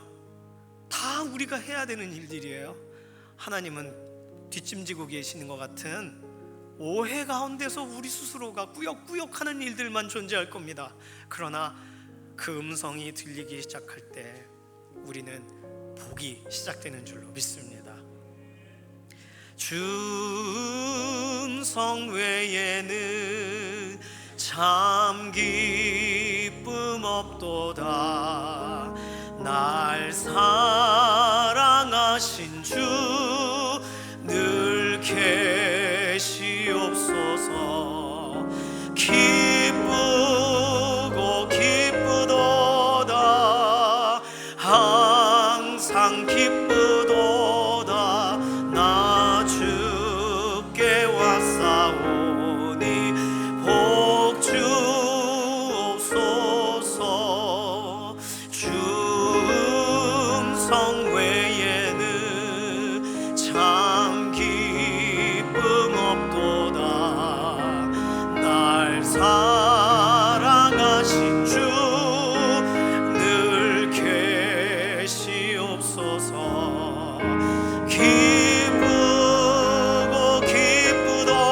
다 우리가 해야 되는 일들이에요. 하나님은 뒷짐지고 계시는 것 같은 오해 가운데서 우리 스스로가 꾸역꾸역하는 일들만 존재할 겁니다. 그러나 그 음성이 들리기 시작할 때 우리는 복이 시작되는 줄로 믿습니다. 주 음성 외에는 참 기쁨 없도다. 날 사랑하신 주 늘 계시옵소서. 기쁘고 기쁘도다. 항상 기쁘도다. 나 주께 왔사오니 복 주옵소서. 주 음성 외에는 참 기쁨 없도다. 날 사랑하신 주 늘 계시옵소서. 기쁘고 기쁘도다.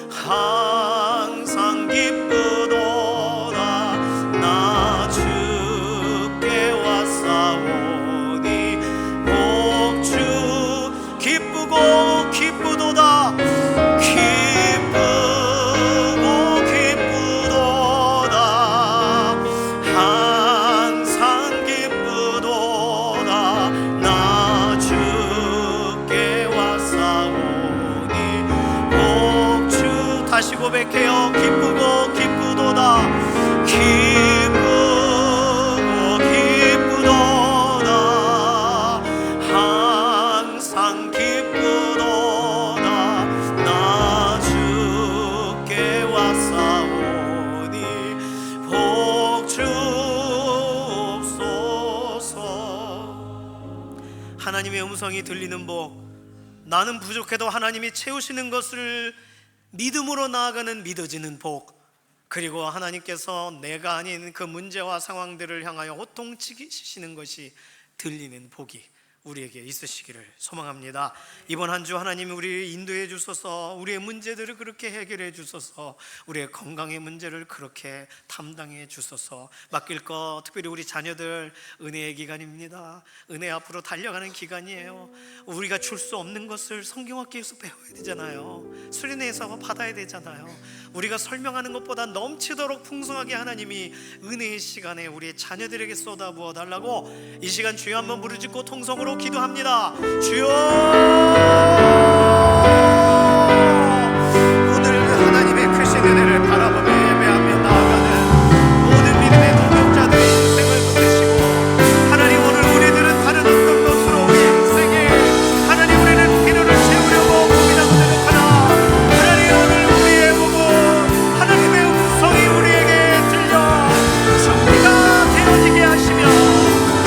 항상 기쁘도다. 나 주께 왔사오니 복주. 기쁘고 기쁘도다. 기쁘고 기쁘도다. 항상 기쁘도다. 나 주께 왔사오니 복주. 다시 고백해요. 기쁘고 기쁘도다. 기쁘고 기쁘도다. 항상 기쁘도다. 나 주께 왔사오니 복 주옵소서. 하나님의 음성이 들리는 복, 나는 부족해도 하나님이 채우시는 것을 믿음으로 나아가는 믿어지는 복, 그리고 하나님께서 내가 아닌 그 문제와 상황들을 향하여 호통치시는 것이 들리는 복이 우리에게 있으시기를 소망합니다. 이번 한 주 하나님이 우리를 인도해 주소서, 우리의 문제들을 그렇게 해결해 주소서, 우리의 건강의 문제를 그렇게 담당해 주소서. 맡길 것, 특별히 우리 자녀들 은혜의 기간입니다. 은혜 앞으로 달려가는 기간이에요. 우리가 줄 수 없는 것을 성경학교에서 배워야 되잖아요. 수련회에서 받아야 되잖아요. 우리가 설명하는 것보다 넘치도록 풍성하게 하나님이 은혜의 시간에 우리의 자녀들에게 쏟아부어 달라고 이 시간 주여 한번 부르짖고 통성으로 기도합니다. 주여, 오늘 하나님의 크신 은혜를 바라보며 예배하며 나아가는 모든 믿음의 동역자들의 인생을 붙드시고, 하나님 오늘 우리들은 다른 어떤 것으로 우리 인생에 하나님 우리는 필요를 채우려고 고민하고 노력하나, 하나님 오늘 우리의 몸은 하나님의 음성이 우리에게 들려 준비가 되어지게 하시며,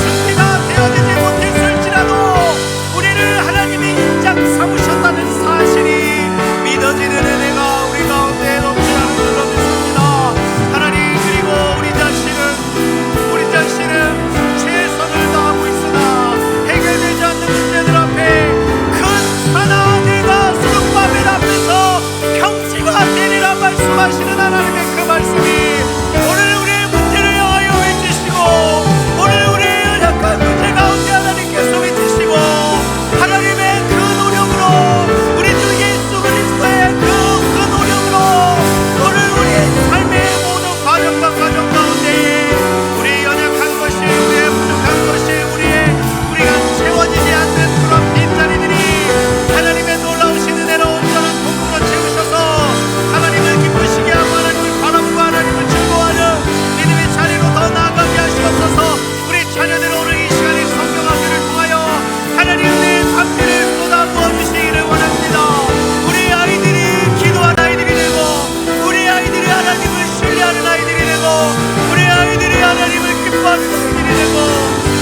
준비가 되어지지 못했을지라도 우리를 하나님이 인작 삼으셨다는 사실이 믿어지는 은혜가 우리 가운데 넘치라는 줄로 믿습니다. 하나님, 그리고 우리 자신은 최선을 다하고 있으나 해결되지 않는 문제들 앞에 큰 하나님과 수룩바벨 앞에서 평지가 되리라 말씀하시는 하나님의 그 말씀이 오늘 우리의 문제를 향하여 외치시고, 오늘 우리의 연약한 문제 가운데 하나님께서 외치시고, 하나님의 그 노력으로, 우리 주 예수 그리스도의 그 노력으로 오늘 우리의 삶의 모든 과정과 가정 가운데 우리의 연약한 것이, 우리의 부족한 것이, 우리가 채워지지 않는 그런 빈자리들이 하나님의 놀라우신 은혜로 온전한 복음으로 채우셔서 하나님을 기쁘시게 하고 하나님을 바라보고 하나님을 즐거워하는 믿음의 자리로 더 나아가게 하시옵소서. 우리 자녀들 오늘 이 시간에 성경학교를 통하여 하나님 은혜의 담비를 쏟아부어 주시기를 원합니다. 우리 아이들이 기도한 아이들이 되고, 우리 아이들이 하나님을 신뢰하는 아이들이 되고, 우리 아이들이 하나님을 기뻐하는 아이들이 되고,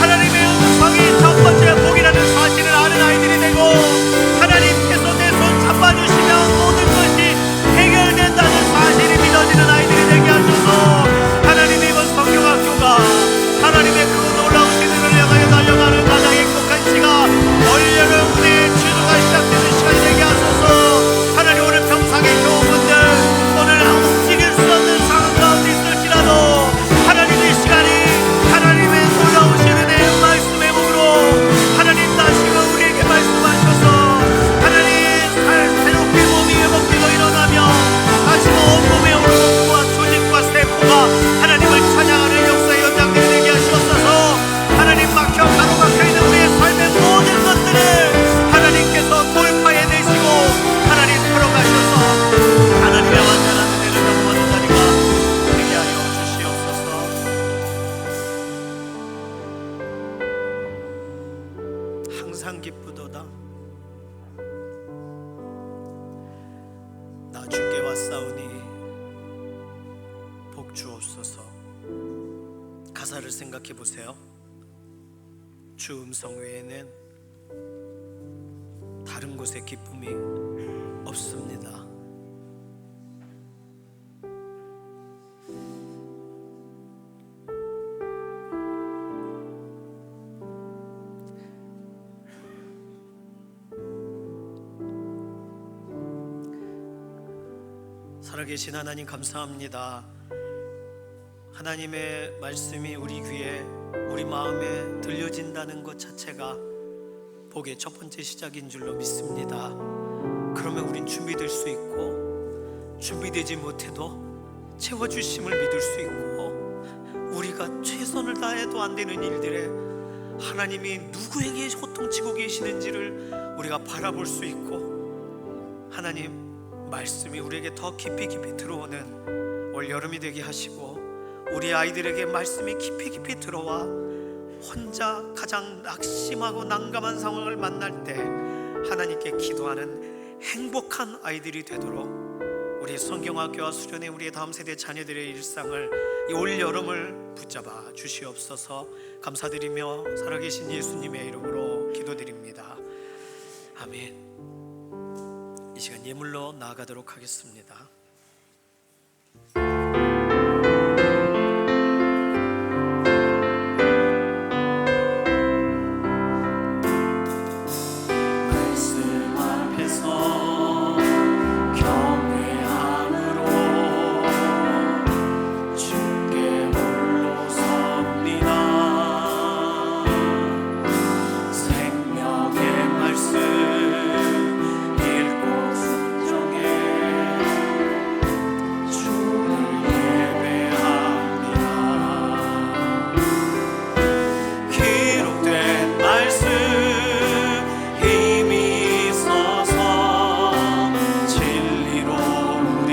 하나님의 음성이 첫 번째 복이라는 사실을 아는 아이들이 되고, 하나님께서 내 손 잡아주시면 모든 것이 해결된다는 사실이 믿어지는 아이들이 되게 하셔서, 하나님 이번 성경학교가 하나님의 그 놀라우신 은혜를 향하여 달려가는 가장 행복한 시간, 올여름 은혜의 주도가 시작되는 시간이 되게 하소서. 하나님 오늘 평상의 교우분들 오늘 움직일 수 없는 상황 가운데 있을지라도 하나님 이 시간이 하나님의 놀라우신 은혜의 말씀의 몸으로 하나님 다시금 우리에게 말씀하셔서 하나님 새롭게 몸이 회복되고 일어나며 다시금 온몸의 organ과 조직과 세포가 하나님을 찬양하는 역사의 연장들이 되게 하시옵소서. 하나님 막혀 가로막혀 있는 우리의 삶의 모든 것들을 하나님께서 돌파해 내시고 하나님 풀어가셔서 하나님의 완전한 은혜를 경험하는 자리가 되게 하여 주시옵소서. 항상 기쁘도다 나 주께 왔사오니 복 주옵소서. 가사를 생각해 보세요. 주 음성 외에는 다른 곳에 기쁨이 없습니다. 살아계신 하나님 감사합니다. 하나님의 말씀이 우리 귀에, 우리 마음에 들려진다는 것 자체가 복의 첫 번째 시작인 줄로 믿습니다. 그러면 우린 준비될 수 있고, 준비되지 못해도 채워주심을 믿을 수 있고, 우리가 최선을 다해도 안 되는 일들에 하나님이 누구에게 호통치고 계시는지를 우리가 바라볼 수 있고, 하나님 말씀이 우리에게 더 깊이 들어오는 올 여름이 되게 하시고, 우리 아이들에게 말씀이 깊이 들어와 혼자 가장 낙심하고 난감한 상황을 만날 때 하나님께 기도하는 행복한 아이들이 되도록 우리 성경학교와 수련회, 우리의 다음 세대 자녀들의 일상을 이 올 여름을 붙잡아 주시옵소서. 감사드리며 살아계신 예수님의 이름으로 기도드립니다. 아멘. 이 시간 예물로 나아가도록 하겠습니다. 말씀 앞에서 경외함으로 주께 홀로 섭니다. 생명의 말씀 읽고 순종해 주를 예배합니다. 기록된 말씀 힘이 있어서 진리로 우리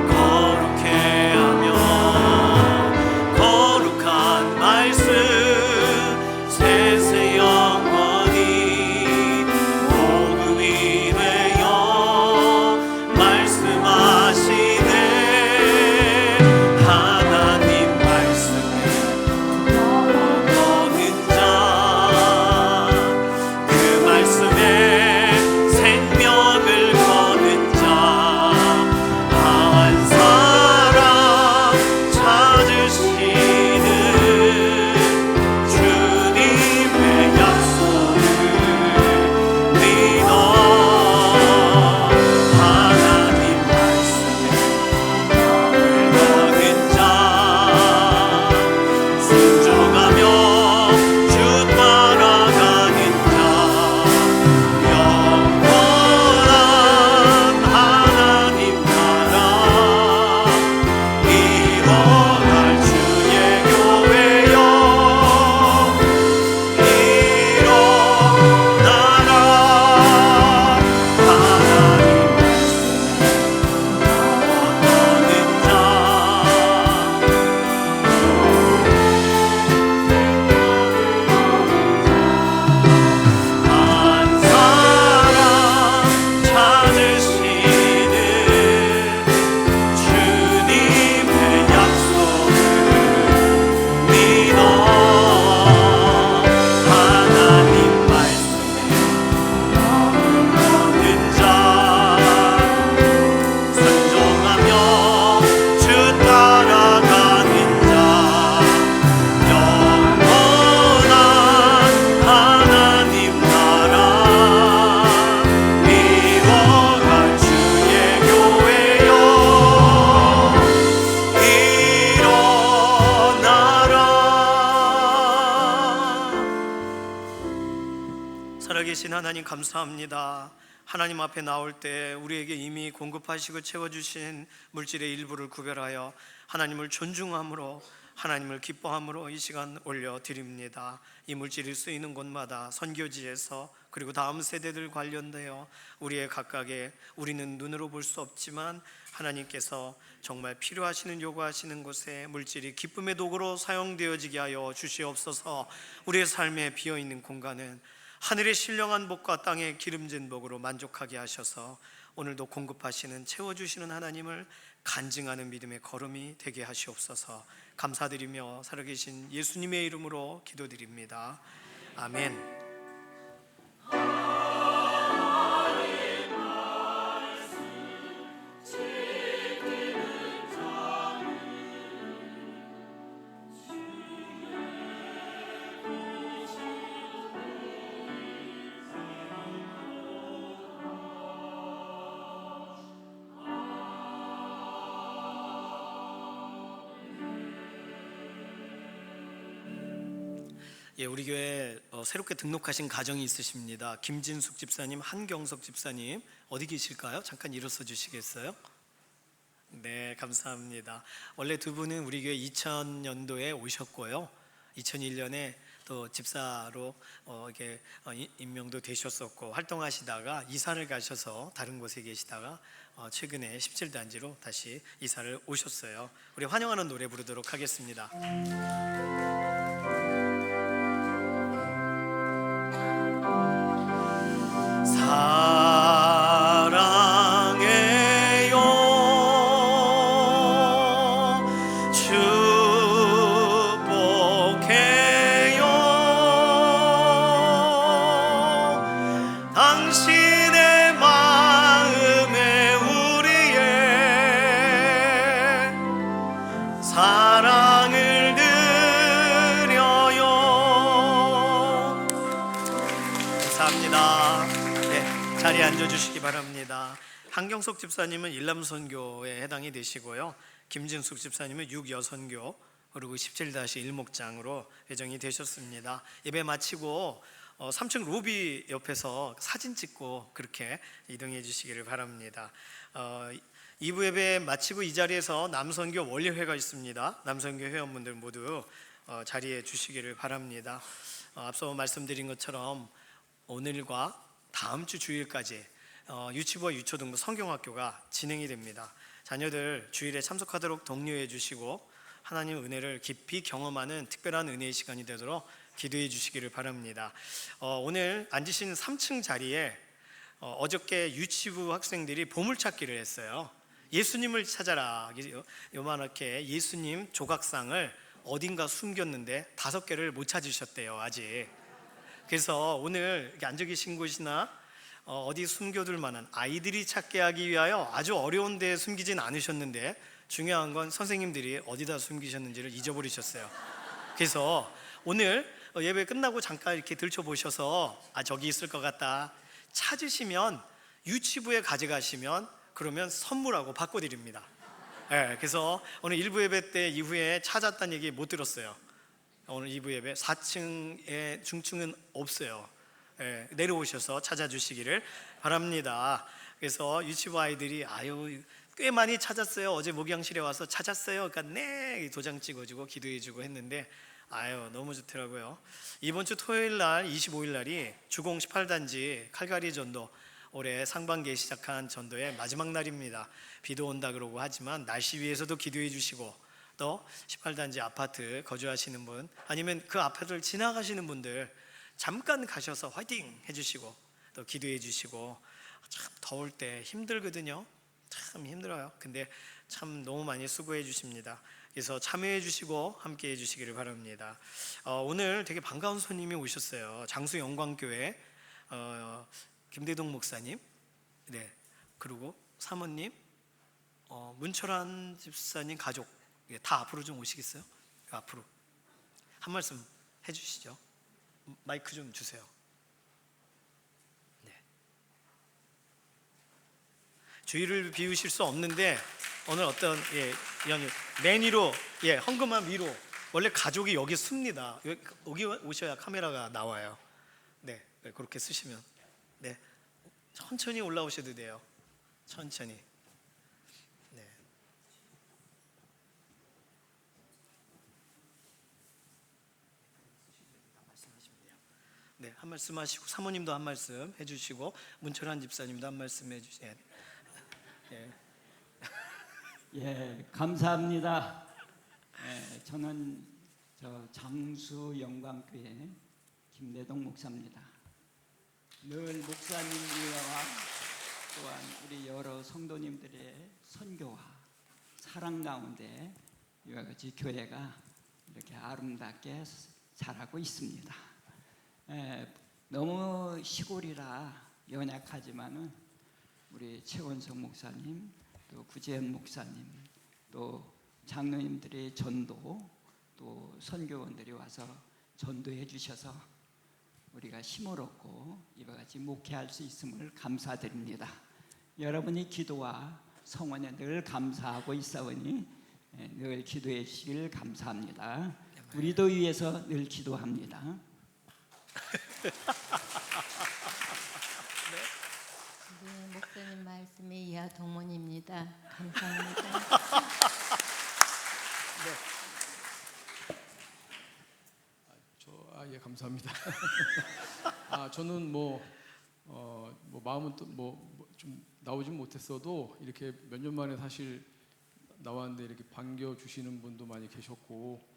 거룩해 하며 거룩한 말씀 세세 영원히 복음이 되어 말씀하시네. 하나님 말씀에 거는 자 그 말씀에 생명을 거는 자 한 사람 찾으시는 주님의 약속을 믿어. 하나님 말씀에 거는 자 순종하며 주 따라가는 자 영원한 하나님 나라 이뤄갈 주의 교회여 일어나라. 하나님 말씀에 거는 자 한 사람 찾으시는 주님의 약속을 믿어. 하나님 말씀에 거는 자 순종하며 주 따라가는 자 영원한 하나님 나라 이뤄갈 주의 교회여 일어나라. 살아계신 하나님 감사합니다. 하나님 앞에 나올 때 우리에게 이미 공급하시고 채워주신 물질의 일부를 구별하여 하나님을 존중함으로 하나님을 기뻐함으로 이 시간 올려드립니다. 이 물질이 쓰이는 곳마다 선교지에서 그리고 다음 세대들 관련되어 우리의 각각의 우리는 눈으로 볼 수 없지만 하나님께서 정말 필요하시는 요구하시는 곳에 물질이 기쁨의 도구로 사용되어지게 하여 주시옵소서. 우리의 삶에 비어있는 공간은 하늘의 신령한 복과 땅의 기름진 복으로 만족하게 하셔서 오늘도 공급하시는 채워주시는 하나님을 간증하는 믿음의 걸음이 되게 하시옵소서. 감사드리며 살아계신 예수님의 이름으로 기도드립니다. 아멘. 예, 우리 교회 새롭게 등록하신 가정이 있으십니다. 김진숙 집사님, 한경석 집사님 어디 계실까요? 잠깐 일어서 주시겠어요? 네, 감사합니다. 원래 두 분은 우리 교회 2000년도에 오셨고요. 2001년에 또 집사로 이렇게 임명도 되셨었고 활동하시다가 이사를 가셔서 다른 곳에 계시다가 최근에 17단지로 다시 이사를 오셨어요. 우리 환영하는 노래 부르도록 하겠습니다. 사랑해요 축복해요 당신의 마음 앉아주시기 바랍니다. 한경석 집사님은 일남선교에 해당이 되시고요, 김진숙 집사님은 6여선교 그리고 17-1목장으로 배정이 되셨습니다. 예배 마치고 3층 로비 옆에서 사진 찍고 그렇게 이동해 주시기를 바랍니다. 2부 예배 마치고 이 자리에서 남선교 원례회가 있습니다. 남선교 회원분들 모두 자리해 주시기를 바랍니다. 앞서 말씀드린 것처럼 오늘과 다음 주 주일까지 유치부와 유초등부 성경학교가 진행이 됩니다. 자녀들 주일에 참석하도록 독려해 주시고 하나님 은혜를 깊이 경험하는 특별한 은혜의 시간이 되도록 기도해 주시기를 바랍니다. 오늘 앉으신 3층 자리에 어저께 유치부 학생들이 보물찾기를 했어요. 예수님을 찾아라. 요만하게 예수님 조각상을 어딘가 숨겼는데 5개를 못 찾으셨대요, 아직. 그래서 오늘 이렇게 앉아 계신 곳이나 어디 숨겨둘 만한, 아이들이 찾게 하기 위하여 아주 어려운 데에 숨기진 않으셨는데 중요한 건 선생님들이 어디다 숨기셨는지를 잊어버리셨어요. 그래서 오늘 예배 끝나고 잠깐 이렇게 들춰보셔서 저기 있을 것 같다 찾으시면 유치부에 가져가시면 그러면 선물하고 바꿔드립니다. 그래서 오늘 1부 예배 때 이후에 찾았다는 얘기 못 들었어요. 오늘 2부 예배 4층에 중층은 없어요. 내려오셔서 찾아주시기를 바랍니다. 그래서 유치부 아이들이 꽤 많이 찾았어요. 어제 목양실에 와서 찾았어요. 그러니까 네 도장 찍어주고 기도해주고 했는데 너무 좋더라고요. 이번 주 토요일 날 25일 날이 주공 18단지 칼가리 전도, 올해 상반기에 시작한 전도의 마지막 날입니다. 비도 온다 그러고 하지만 날씨 위해서도 기도해 주시고, 또 18단지 아파트 거주하시는 분 아니면 그 아파트를 지나가시는 분들 잠깐 가셔서 화이팅 해주시고 또 기도해 주시고. 참 더울 때 힘들거든요. 참 힘들어요. 근데 참 너무 많이 수고해 주십니다. 그래서 참여해 주시고 함께 해 주시기를 바랍니다. 오늘 되게 반가운 손님이 오셨어요. 장수 영광교회 김대동 목사님, 그리고 사모님, 문철환 집사님 가족, 다 앞으로 좀 오시겠어요? 앞으로 한 말씀 해주시죠. 마이크 좀 주세요. 주의를 비우실 수 없는데 오늘 어떤 맨 위로 헌금함 위로, 원래 가족이 여기 씁니다. 여기 오셔야 카메라가 나와요. 그렇게 쓰시면 천천히 올라오셔도 돼요. 천천히. 한 말씀 하시고, 사모님도 한 말씀 해주시고, 문철환 집사님도 한 말씀 해주세요. 감사합니다. 저는 장수 영광교회 김대동 목사입니다. 늘 목사님과 또한 우리 여러 성도님들의 선교와 사랑 가운데 이와 같이 교회가 이렇게 아름답게 자라고 있습니다. 너무 시골이라 연약하지만은 우리 최원석 목사님, 또 구재현 목사님, 또 장로님들의 전도, 또 선교원들이 와서 전도해 주셔서 우리가 힘을 얻고 이와 같이 목회할 수 있음을 감사드립니다. 여러분의 기도와 성원에 늘 감사하고 있사오니 늘 기도해 주시길 감사합니다. 우리도 위해서 늘 기도합니다. 목사님 말씀에 이하 동문입니다. 감사합니다. 감사합니다. 저는 마음은 좀 나오진 못했어도 이렇게 몇 년 만에 사실 나왔는데 이렇게 반겨 주시는 분도 많이 계셨고,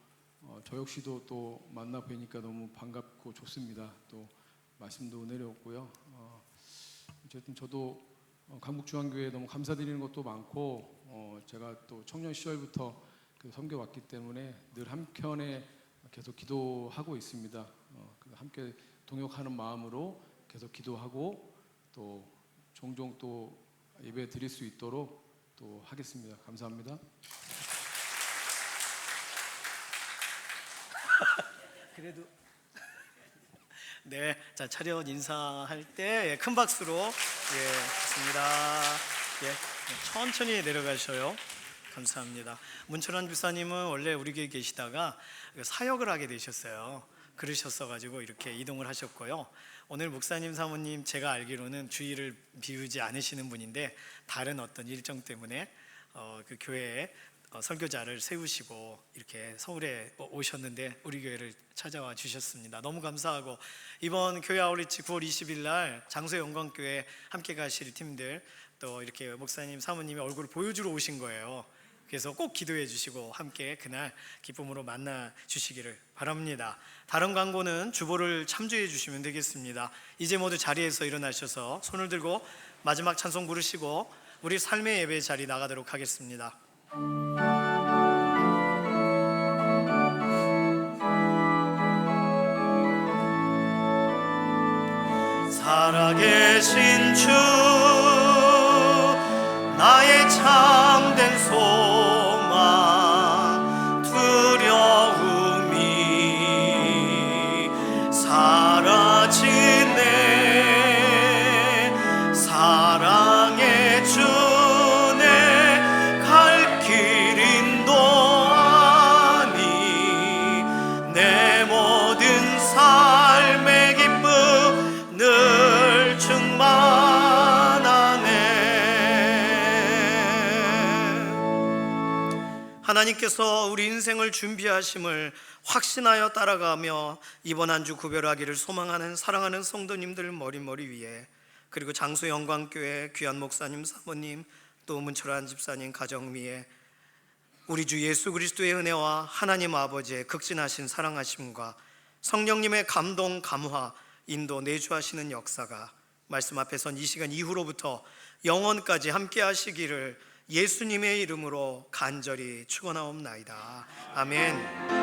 저 역시도 또 만나 뵈니까 너무 반갑고 좋습니다. 또 말씀도 은혜롭고요. 어쨌든 저도 강북중앙교회에 너무 감사드리는 것도 많고, 제가 또 청년 시절부터 섬겨왔기 때문에 늘 한편에 계속 기도하고 있습니다. 함께 동역하는 마음으로 계속 기도하고 또 종종 또 예배 드릴 수 있도록 또 하겠습니다. 감사합니다. 그래도 네, 자 차렷 인사할 때 큰 박수로 좋습니다. 천천히 내려가셔요. 감사합니다. 문철환 집사님은 원래 우리 교회에 계시다가 사역을 하게 되셨어요. 그러셨어가지고 이렇게 이동을 하셨고요. 오늘 목사님 사모님 제가 알기로는 주일을 비우지 않으시는 분인데 다른 어떤 일정 때문에 그 교회에 설교자를 세우시고 이렇게 서울에 오셨는데 우리 교회를 찾아와 주셨습니다. 너무 감사하고 이번 교회 아울리치 9월 20일 날 장소 영광교회 함께 가실 팀들 또 이렇게 목사님 사모님의 얼굴을 보여주러 오신 거예요. 그래서 꼭 기도해 주시고 함께 그날 기쁨으로 만나 주시기를 바랍니다. 다른 광고는 주보를 참조해 주시면 되겠습니다. 이제 모두 자리에서 일어나셔서 손을 들고 마지막 찬송 부르시고 우리 삶의 예배 자리 나가도록 하겠습니다. 살아계신 주 나의 참된 소망 두려움이 사라지네 사랑의 주네 갈 길 인도하니 내 모든 삶의 기쁨 늘 충만하네. 하나님께서 우리 인생을 준비하심을 확신하여 따라가며 이번 한 주 구별하기를 소망하는 사랑하는 성도님들 머리 위에 그리고 장수 영광교회 귀한 목사님 사모님 또 문철환 집사님 가정 위에 우리 주 예수 그리스도의 은혜와 하나님 아버지의 극진하신 사랑하심과 성령님의 감동 감화 인도 내주하시는 역사가 말씀 앞에 선 이 시간 이후로부터 영원까지 함께 하시기를 예수님의 이름으로 간절히 축원하옵나이다. 아멘.